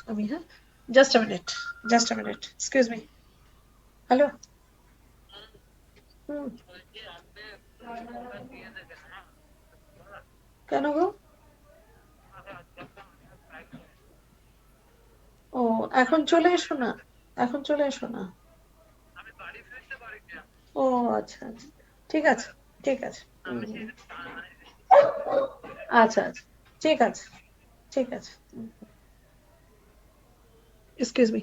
আমি। হ্যাঁ, just a minute, excuse me. Hello. কেন গো? ও এখন চলে এসো না, ও আচ্ছা আচ্ছা, ঠিক আছে আচ্ছা ঠিক আছে excuse me.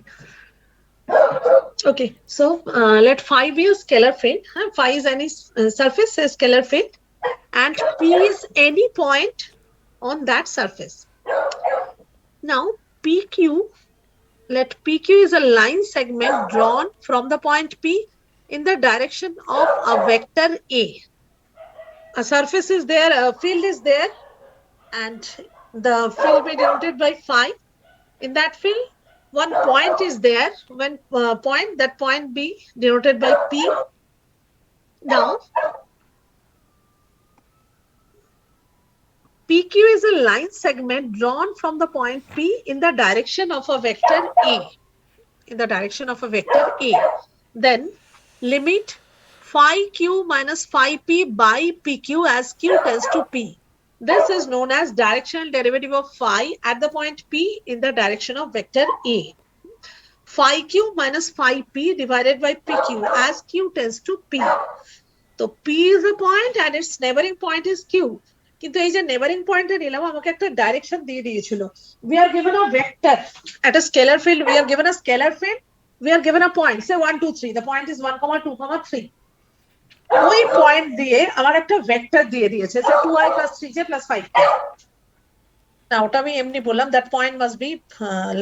Okay, so let phi be a scalar field. Phi is any surface, a scalar field, and P is any point on that surface. Now PQ, let PQ is a line segment drawn from the point P in the direction of a vector A. A surface is there, a field is there, and the field will be denoted by phi. In that field, one point is there. When that point be denoted by P, Now, PQ is a line segment drawn from the point P in the direction of a vector A. In the direction of a vector A. Then limit phi q minus phi p by PQ as Q tends to P. This is known as directional derivative of phi at the point P in the direction of vector A. Phi q minus phi p divided by PQ as Q tends to P. So P is a point and its neighboring point is Q. কিন্তু এই যে neighbouring পয়েন্টে নিলাম আমাকে একটা direction দিয়ে দিয়েছিল we are given a vector at a scalar field, we are given a scalar field, we are given a point, say 1 2 3, the point is 1 2 3. ওই পয়েন্ট দিয়ে আমার একটা ভেক্টর দিয়ে দিয়েছে যে 2i plus 3j plus 5k. না ওটা আমি এমনি বললাম that point must be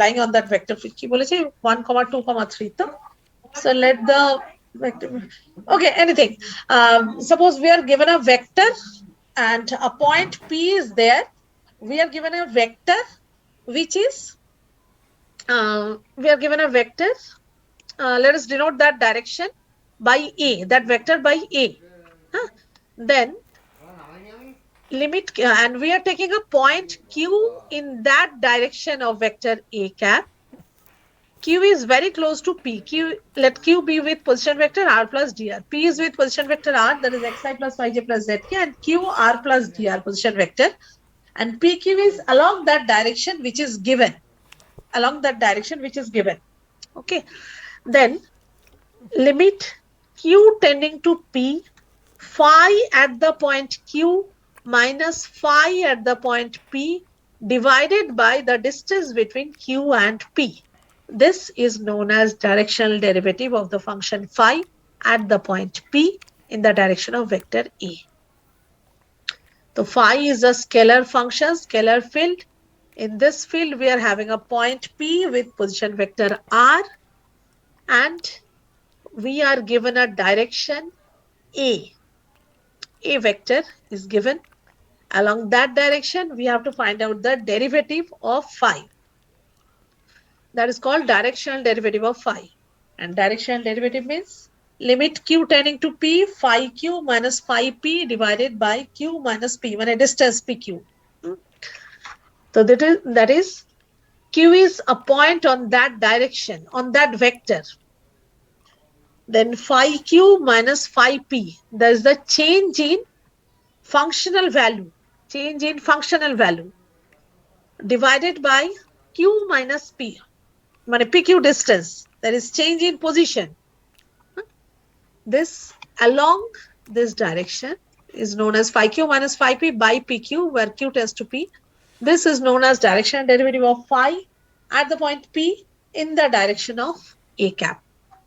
lying on that vector field. কি বলেছে 1 2 3 তো so let the vector, okay, anything. Suppose we are given a vector and a point P is there. We are given a vector which is let us denote that direction by A, that vector by A. Then limit and we are taking a point Q in that direction of vector A cap. Q is very close to P. Let Q be with position vector R plus dr. P is with position vector R, that is xi plus yj plus zk, and Q R plus dr position vector. And PQ is along that direction which is given. Okay. Then limit Q tending to P, phi at the point Q minus phi at the point P divided by the distance between Q and P. This is known as directional derivative of the function phi at the point P in the direction of vector A. So phi is a scalar function, scalar field. In this field, we are having a point P with position vector R, and we are given a direction A. A vector is given. Along that direction, we have to find out the derivative of phi. That is called directional derivative of phi. And directional derivative means limit Q tending to P, phi Q minus phi P divided by Q minus P, when a distance PQ. So that is Q is a point on that direction, on that vector. Then phi Q minus phi P, there is the change in functional value, divided by Q minus P. PQ distance, there is change in position. This along this direction is known as phi Q minus phi P by PQ, where Q tends to P. This is known as directional derivative of phi at the point P in the direction of A cap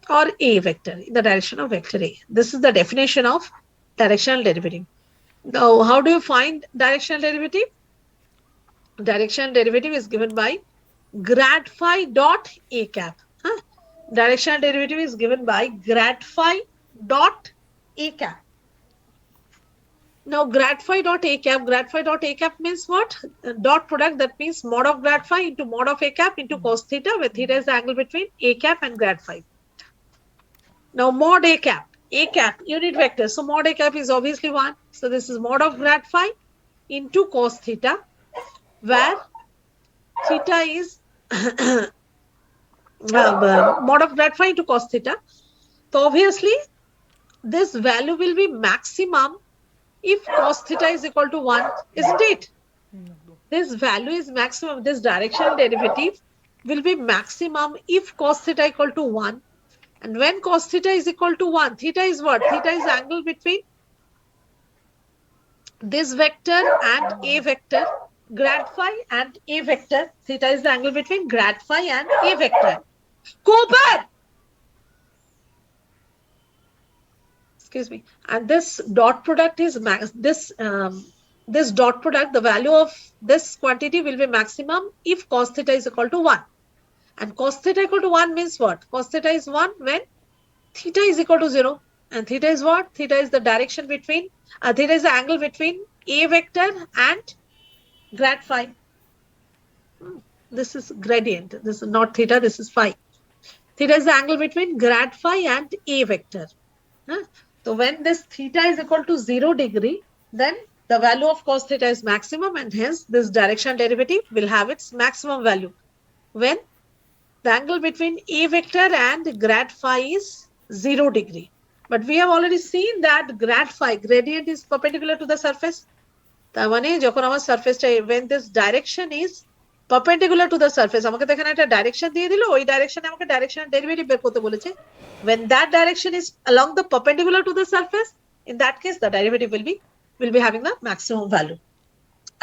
or A vector, in the direction of vector A. This is the definition of directional derivative. Now, how do you find directional derivative? Directional derivative is given by grad phi dot A cap. Directional derivative is given by grad phi dot A cap. Now, grad phi dot A cap means what? Dot product, that means mod of grad phi into mod of A cap into cos theta, where theta is the angle between A cap and grad phi. Now, mod A cap, unit vector. So, mod A cap is obviously 1. So, this is mod of grad phi into cos theta, where theta is mod of grad phi into cos theta. So, obviously, this value will be maximum if cos theta is equal to 1, isn't it? This value is maximum. This directional derivative will be maximum if cos theta equal to 1. And when cos theta is equal to 1, theta is what? Theta is angle between this vector and A vector, grad phi and A vector. Theta is the angle between grad phi and A vector. Cooper! Excuse me. And this dot product is this dot product, the value of this quantity will be maximum if cos theta is equal to 1. And cos theta equal to 1 means what? Cos theta is 1 when theta is equal to 0. And theta is what? Theta is the direction between, theta is the angle between A vector and grad phi. This is gradient. This is not theta, this is phi. Theta is the angle between grad phi and A vector. So So when this theta is equal to 0 degree, then the value of cos theta is maximum, and hence this direction derivative will have its maximum value when the angle between A vector and grad phi is 0 degree. But we have already seen that grad phi gradient is perpendicular to the surface. তার মানে যখন আমার সারফেসটা when this direction is perpendicular to the surface, আমাকে তো এখানে একটা direction দিয়ে দিল, ওই ডাইরেকশনে আমাকে ডাইরেকশন ডেরিভেটিভ বের করতে বলেছে। When that direction is along the perpendicular to the surface, in that case the derivative will be having the maximum value.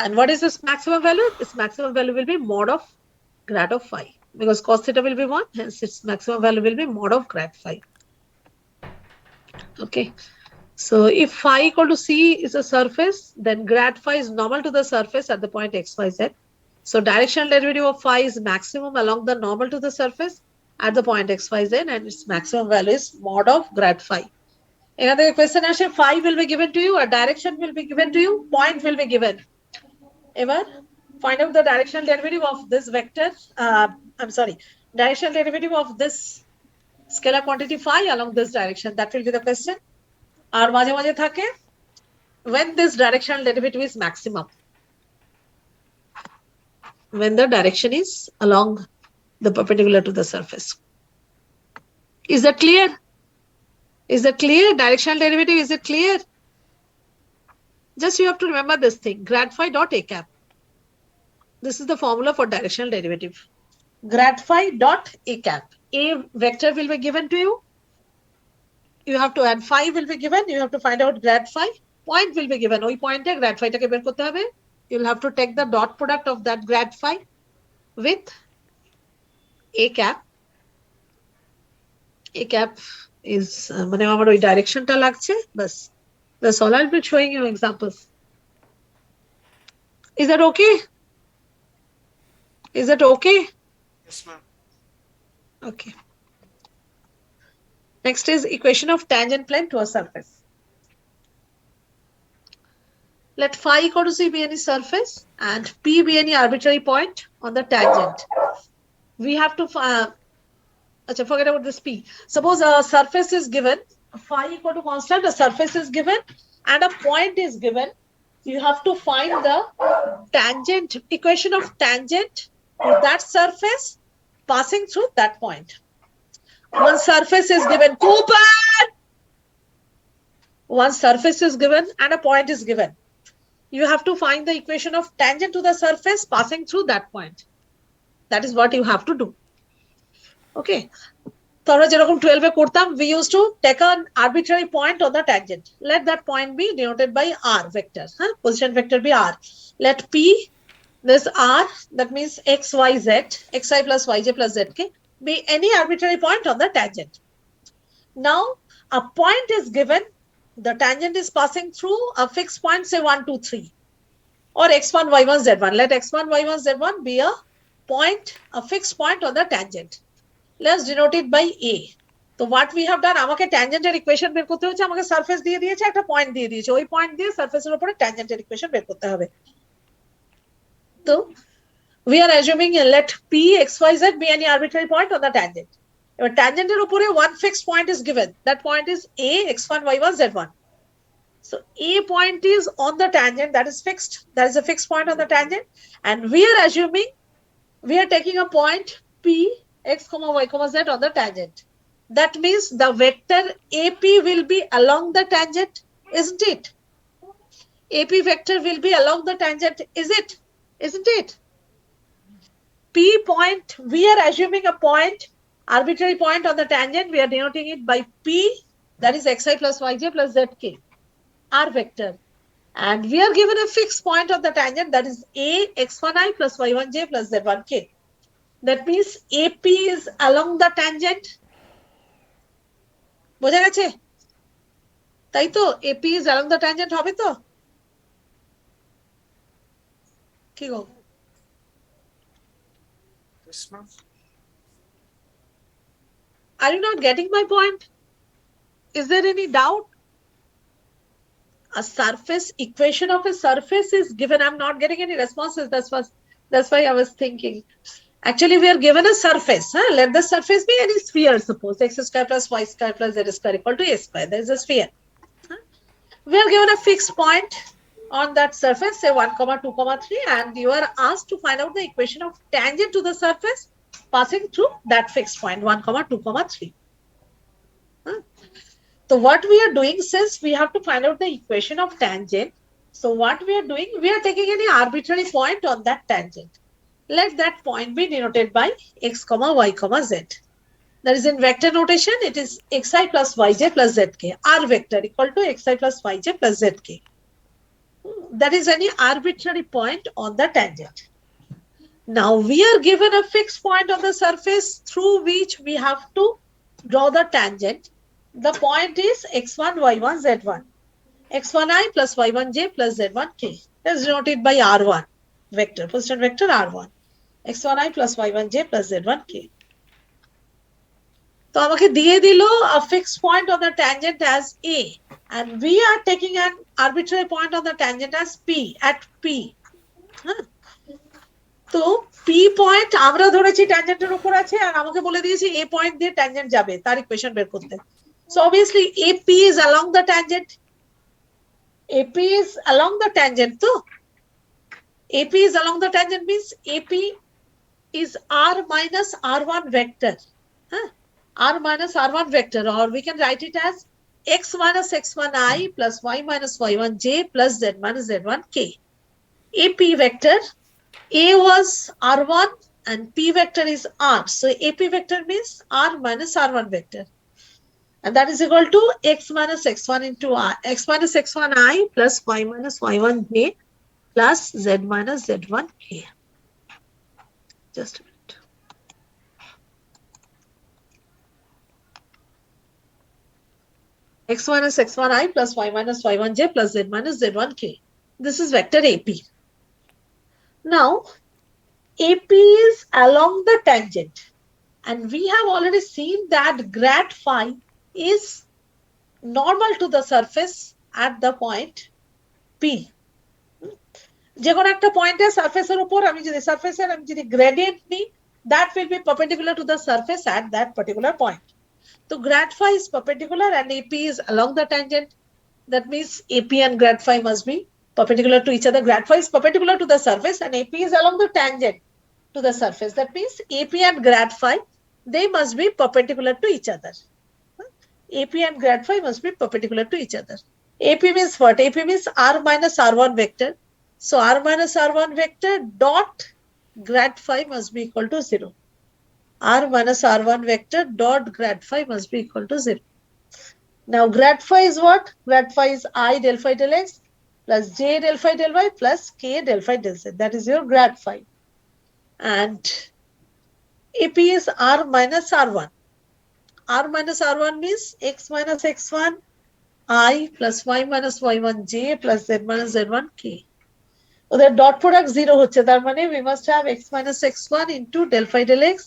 And what is this maximum value? This maximum value will be mod of grad of phi, because cos theta will be 1, hence its maximum value will be mod of grad phi. Okay. So if phi equal to c is a surface, then grad phi is normal to the surface at the point x, y, z. So directional derivative of phi is maximum along the normal to the surface at the point x, y, z, and its maximum value is mod of grad phi. Another question is, phi will be given to you, a direction will be given to you, point will be given. Ever find out the directional derivative of this vector. Directional derivative of this scalar quantity phi along this direction. That will be the question. আর মাঝে মাঝে থাকে when this directional derivative is maximum, when the direction is along the perpendicular to the surface. Is that clear? Is that clear? Directional derivative, is it clear? Just you have to remember this thing, grad phi dot a cap. This is the formula for directional derivative. Grad phi dot a cap. A vector will be given to you. You have to add phi will be given. You have to find out grad phi. Point will be given. ওই পয়েন্টে grad phi টাকে বের করতে হবে. You'll have to take the dot product of that grad phi with a cap. A cap is মানে আমার ওই ডাইরেকশনটা লাগছে বাস. That's all. I'll be showing you examples. Is that okay? Is that okay? Yes, ma'am. Okay. Next is equation of tangent plane to a surface. Let phi equal to c be any surface and p be any arbitrary point on the tangent. We have to forget about this p. Suppose a surface is given, phi equal to constant, a surface is given and a point is given. You have to find the tangent, equation of tangent to that surface passing through that point. One surface is given, Cooper! One surface is given and a point is given. You have to find the equation of tangent to the surface passing through that point. That is what you have to do. Okay. So, যেরকম 12 এ করতাম, we used to take an arbitrary point on the tangent. Let that point be denoted by r vector. Position vector be r. Let p, this r, that means x, y, z, xi plus yj plus zk, be any arbitrary point on the tangent. Now, a point is given, the tangent is passing through a fixed point, say 1, 2, 3, or x1, y1, z1. Let x1, y1, z1 be a point, a fixed point on the tangent. Let's denote it by a. So what we have done, আমাকে tangent এর equation বের করতে হচ্ছে, আমাকে surface দিয়ে দিয়েছে, একটা point দিয়ে দিয়েছে, ওই point দিয়ে surface এর উপরে tangent এর equation বের করতে হবে. So we are assuming let p x y z be any arbitrary point on the tangent. If tangent এর উপরে one fixed point is given, that point is a x1 y1 z1. So a point is on the tangent, that is fixed, that is a fixed point on the tangent, and we are assuming we are taking a point p x comma y comma z on the tangent. That means the vector ap will be along the tangent, isn't it? AP vector will be along the tangent, is it? Isn't it? P point, we are assuming a point, arbitrary point on the tangent, we are denoting it by P, that is xi plus yj plus zk, R vector. And we are given a fixed point on the tangent, that is A x1i plus y1j plus z1k. That means AP is along the tangent. বোঝা গেছে? তাই তো? AP is along the tangent হবে তো? কি গো? Yes, ma'am. Are you not getting my point? Is there any doubt? A surface, equation of a surface is given. I'm not getting any responses. That's why I was thinking. Actually, we are given a surface. Let the surface be any sphere, suppose x square plus y square plus z square equal to a square. There is a sphere. We are given a fixed point on that surface, say 1, 2, 3, and you are asked to find out the equation of tangent to the surface passing through that fixed point 1, 2, 3. So what we are doing, since we have to find out the equation of tangent, so what we are doing, we are taking any arbitrary point on that tangent. Let that point be denoted by x, y, z. That is in vector notation, it is xi plus yj plus zk. R vector equal to xi plus yj plus zk. That is any arbitrary point on the tangent. Now we are given a fixed point on the surface through which we have to draw the tangent. The point is x1, y1, z1. x1i plus y1j plus z1k. That is denoted by r1 vector, position vector r1. x1i plus y1j plus z1k. So আমাকে দিয়ে দিল a fixed point on the tangent as a, and we are taking an arbitrary point on the tangent as p, at p. তো p point আমরা ধরেছি ট্যানজেন্টের উপর আছে, আর আমাকে বলে দিয়েছি a পয়েন্ট দিয়ে ট্যানজেন্ট যাবে, তার ইকুয়েশন বের করতে। So obviously AP is along the tangent. AP is along the tangent. So AP is along the tangent means AP is r minus r1 vector. R minus r1 vector, or we can write it as x minus x1i plus y minus y1j plus z minus z1k. AP vector, A was r1 and p vector is r. So AP vector means r minus r1 vector. And that is equal to x minus x1 into r, x minus x1i plus y minus y1j plus z minus z1k. Just a minute. X minus x1i plus y minus y1j plus z minus z1k. This is vector AP. Now, AP is along the tangent, and we have already seen that grad phi is normal to the surface at the point P. যে কোনো একটা পয়েন্টে সারফেসের উপর আমি যদি gradient নিই, that will be perpendicular to the surface at that particular point. So grad phi is perpendicular and AP is along the tangent. That means AP and grad phi must be perpendicular to each other. Grad phi is perpendicular to the surface and AP is along the tangent to the surface. That means AP and grad phi, they must be perpendicular to each other. AP and grad phi must be perpendicular to each other. AP means what? AP means r minus r1 vector. So r minus r1 vector dot grad phi must be equal to 0. R minus r1 vector dot grad phi must be equal to 0. Now grad phi is what? Grad phi is I del phi del x plus j del phi del y plus k del phi del z. That is your grad phi. And AP is r minus r1. R minus r1 means x minus x1 I plus y minus y1 j plus z minus z1 k. ওদের dot product 0 হচ্ছে, তার মানে we must have x minus x1 into del phi del x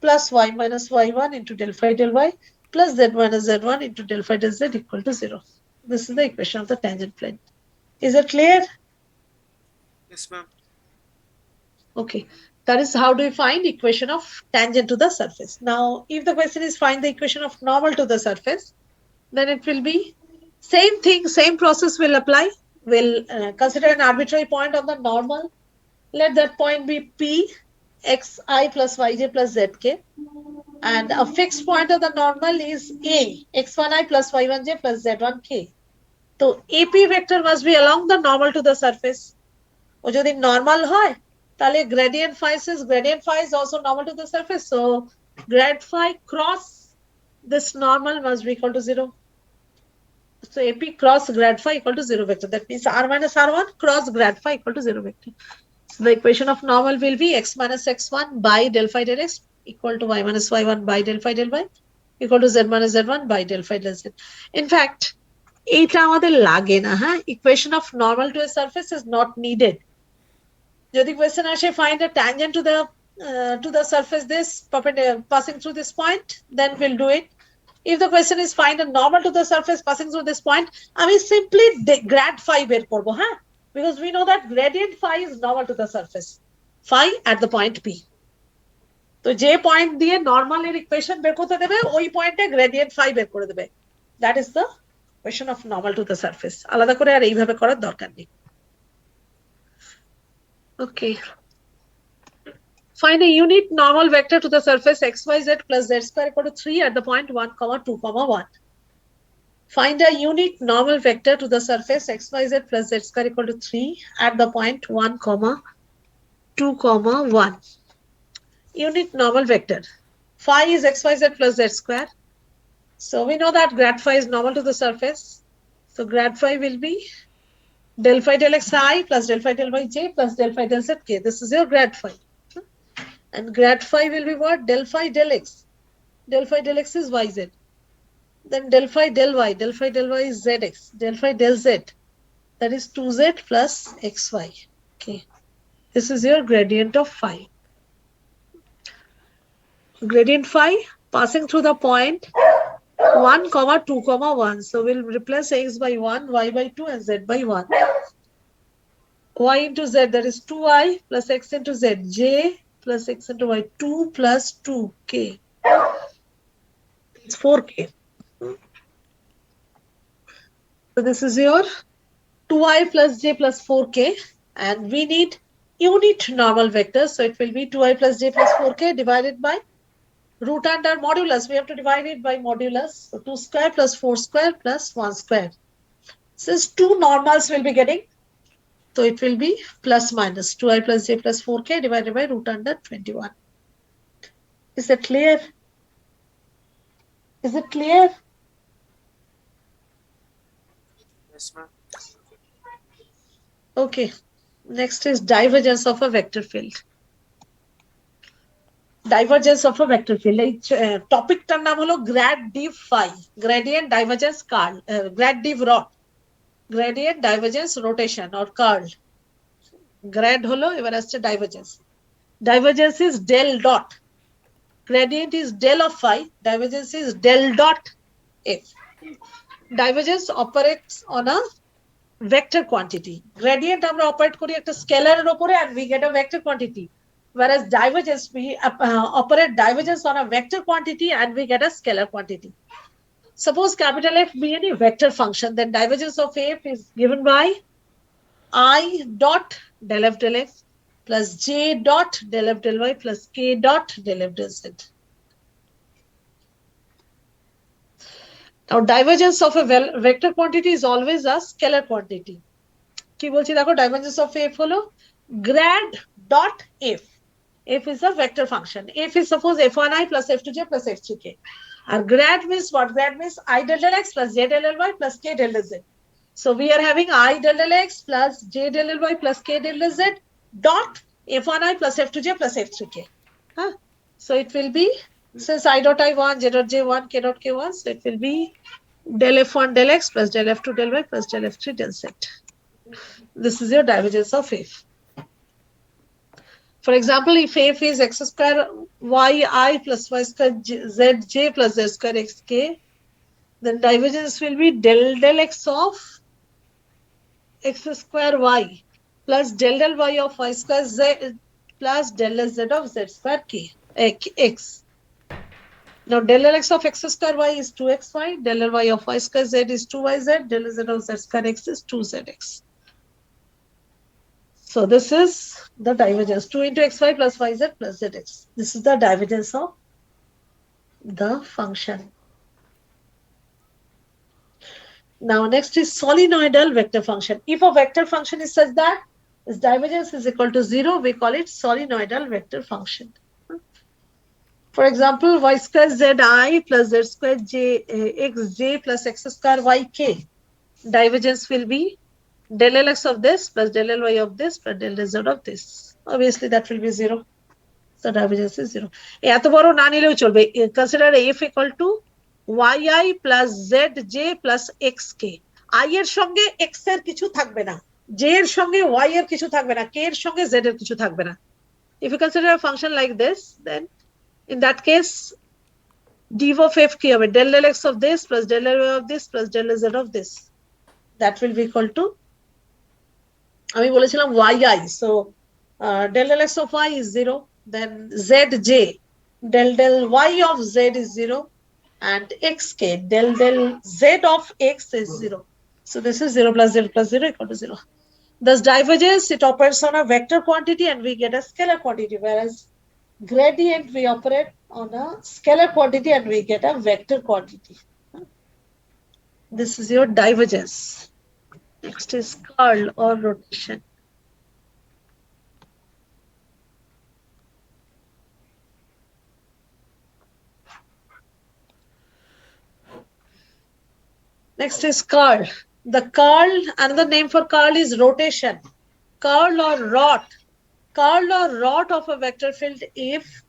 plus y minus y1 into del phi del y plus z minus z1 into del phi del z equal to 0. This is the equation of the tangent plane. Is it clear? Yes, ma'am. Okay. That is how do we find equation of tangent to the surface. Now, if the question is find the equation of normal to the surface, then it will be same thing, same process will apply. We'll consider an arbitrary point on the normal. Let that point be P, xi plus yj plus zk. And a fixed point of the normal is A, x1i plus y1j plus z1k. So AP vector must be along the normal to the surface. ও যদি normal হয়, তাহলে gradient phi is also normal to the surface. So grad phi cross this normal must be equal to 0. So AP cross grad phi equal to 0 vector. That means r minus r1 cross grad phi equal to 0 vector. So the equation of normal will be x minus x1 by del phi del x equal to y minus y1 by del phi del y equal to z minus z1 by del phi del z. In fact, এইটা আমাদের লাগে না, হ্যাঁ? Equation of normal to a surface is not needed. যদি question আসে find a tangent to the surface this passing through this point, then we'll do it. If the question is find a normal to the surface passing through this point, আমি simply grad phi বের করব, হ্যাঁ? Because we know that gradient phi is normal to the surface. Phi at the point P. তো যে point দিয়ে normal এর equation বের করতে দেবে, ওই পয়েন্টে গ্রেডিয়েন্ট phi বের করে দেবে. That is the equation of normal to the surface. আলাদা করে আর এইভাবে করার দরকার নেই। Okay. Find a unit normal vector to the surface xyz plus z square equal to 3 at the point 1, 2, 1. Find a unit normal vector to the surface xyz plus z square equal to 3 at the point 1, 2, 1. Unit normal vector. Phi is xyz plus z square. So we know that grad phi is normal to the surface. So grad phi will be del phi del xi plus del phi del yj plus del phi del zk. This is your grad phi. And grad phi will be what? Del phi del x. Del phi del x is yz. Then del phi del y is zx. Del phi del z, that is 2z plus xy. Okay. This is your gradient of phi. Gradient phi passing through the point 1, 2, 1. So we'll replace x by 1, y by 2 and z by 1. Y into z, that is 2i plus x into z, j plus x into y, 2 plus 2k. It's 4k. So this is your 2i plus j plus 4k, and we need unit normal vector. So it will be 2i plus j plus 4k divided by root under modulus. We have to divide it by modulus. So 2 square plus 4 square plus 1 square. Since two normals will be getting, so it will be plus minus 2i plus j plus 4k divided by root under 21. Is that clear? Is it clear? Yes, ma'am. Okay. Next is divergence of a vector field. Divergence of a vector field. এই টপিকটার নাম হলো grad div phi, gradient divergence curl, grad div rot, gradient divergence rotation or curl. Grad হলো, এবার আসছে divergence. Divergence is del dot. Gradient is del of phi. Divergence is del dot f. Divergence operates on a vector quantity. Gradient আমরা operate করি একটা স্কেলারের উপরে and we get a vector quantity. Whereas divergence, we operate divergence on a vector quantity and we get a scalar quantity. Suppose capital F be any vector function, then divergence of F is given by I dot del f del x plus j dot del f del y plus k dot del f del z. Now divergence of a vector quantity is always a scalar quantity. কি বলছি দেখো, divergence of F হলো grad dot F. F is a vector function. F is suppose f1i plus f2j plus f3k. Our grad means what? Grad means I del del x plus j del del y plus k del del z. So we are having I del del x plus j del del y plus k del del z dot f1i plus f2j plus f3k. So it will be, since I dot I1, j dot j1, k dot k1, so it will be del f1 del x plus del f2 del y plus del f3 del z. This is your divergence of F. For example, if F is x square yi plus y square zj plus z square xk, then divergence will be del del x of x square y plus del del y of y square z plus del del z of z square k x. Now del del x of x square y is 2xy, del del y of y square z is 2yz, del del z of z square x is 2zx. So this is the divergence, 2 into xy plus yz plus zx. This is the divergence of the function. Now next is solenoidal vector function. If a vector function is such that its divergence is equal to 0, we call it solenoidal vector function. For example, y square zi plus z square xj plus x square yk. Divergence will be del L x of this plus del L y of this plus del z of this. Obviously, that will be 0. So divergence is 0. এত বড় না নিলেও চলবে. Consider f equal to yi plus zj plus xk. I এর সঙ্গে x এর কিছু থাকবে না, j এর সঙ্গে y এর কিছু থাকবে না, k এর সঙ্গে z এর কিছু থাকবে না. If you consider a function like this, then in that case, div of f কি হবে? Del L x of this plus del L y of this plus del z of this. That will be equal to, আমি বলেছিলাম yi, so del L x of y is 0, then zj, del y of z is 0, and xk, del z of x is 0. So this is 0 plus 0 plus 0 equal to 0. Thus divergence, it operates on a vector quantity and we get a scalar quantity, whereas gradient we operate on a scalar quantity and we get a vector quantity. This is your divergence. Next is curl or rotation. Next is curl. The curl, another name for curl is rotation. Curl or rot. Curl or rot of a vector field if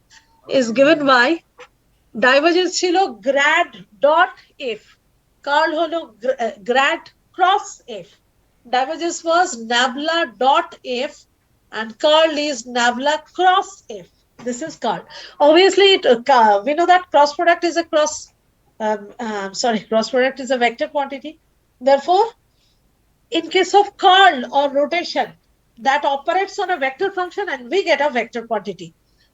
is given by divergence chilo grad dot f. Curl holo grad cross f. Divergence was nabla dot f and curl is nabla cross f. This is curl. Obviously, we know that cross product is a cross product is a vector quantity. Therefore, in case of curl or rotation, that operates on a vector function and we get a vector quantity.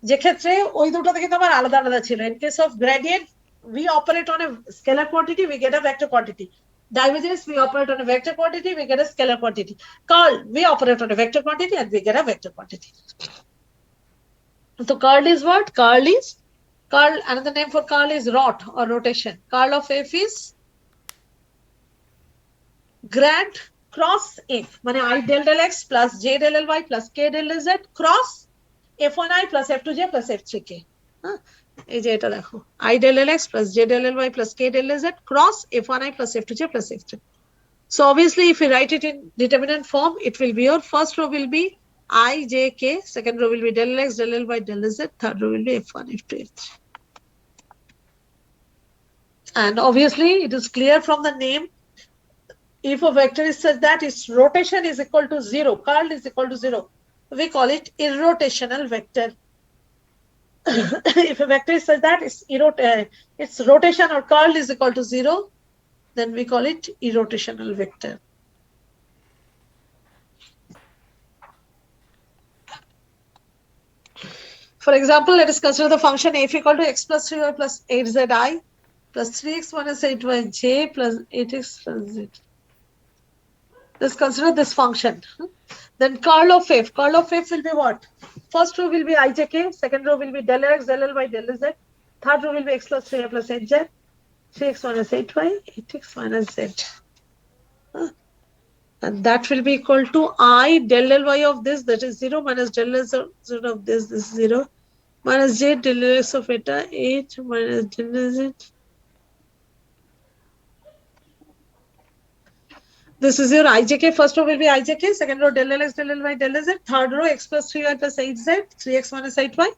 যে ক্ষেত্রে ওই দুটোতে কিন্তু আমার আলাদা আলাদা ছিল। In case of gradient, we operate on a scalar quantity, we get a vector quantity. Divergence, we operate on a vector quantity, we get a scalar quantity. Curl, we operate on a vector quantity and we get a vector quantity. So curl is what? Curl, another name for curl is rot or rotation. Curl of f is grad cross f, মানে I del del x plus j del ly plus k del z cross f1i plus f2j plus f3k. এই যে এটা দেখো, I del del x plus j del ly plus k del z cross f1i plus f2j plus f3. So obviously, if you write it in determinant form, it will be your first row will be I, j, k, second row will be del x, del ly, del z, third row will be f1, f2, f3. And obviously, it is clear from the name, if a vector is such that its rotation is equal to 0, curl is equal to 0, we call it irrotational vector. If a vector is such that its rotation or curl is equal to 0, then we call it irrotational vector. For example, let us consider the function f equal to x plus 3y plus 8zi plus 3x minus 8yj plus 8x plus z. Let's consider this function. Then curl of f. Curl of f will be what? First row will be ijk, second row will be del x, del ly, del z. Third row will be x plus 3y plus 8z, 3x minus 8y, 8x minus z. And that will be equal to I del ly of this, that is 0, minus del z of this is 0, minus j del x of eta 8 minus del z. This is your ijk. First row will be ijk, second row del x, del ly, del z, third row x plus 3y plus 8z, 3x minus 8y,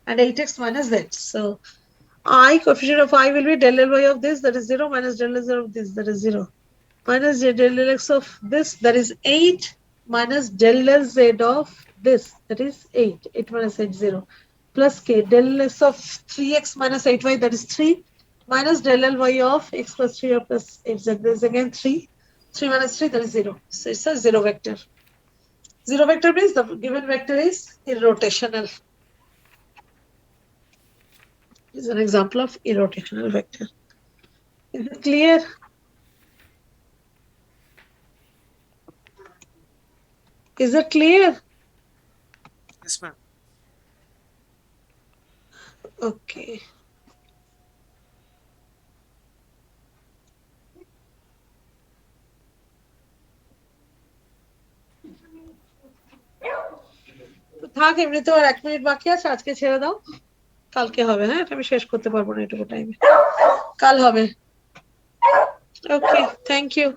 and 8x minus z. So I, coefficient of I will be del ly of this, that is 0, minus del z of this, that is 0, minus j del x of this, that is 8, minus del z of this, that is 8, 8 minus 8, 0, plus k del x of 3x minus 8y, that is 3, minus del ly of x plus 3y plus 8z, this is again 3, 3 minus 3, that is 0. So it's a 0 vector. 0 vector means the given vector is irrotational. This is an example of irrotational vector. Is it clear? Is it clear? Yes, ma'am. Okay. থাক, এমনিতে আর 1 minute বাকি আছে, আজকে ছেড়ে দাও, কালকে হবে। হ্যাঁ, এটা আমি শেষ করতে পারবো না এটুকু টাইমে, কাল হবে। Okay, thank you,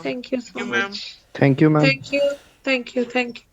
thank you so Thank you, ma'am. Much, Thank you, ma'am. Thank you, thank you, thank you.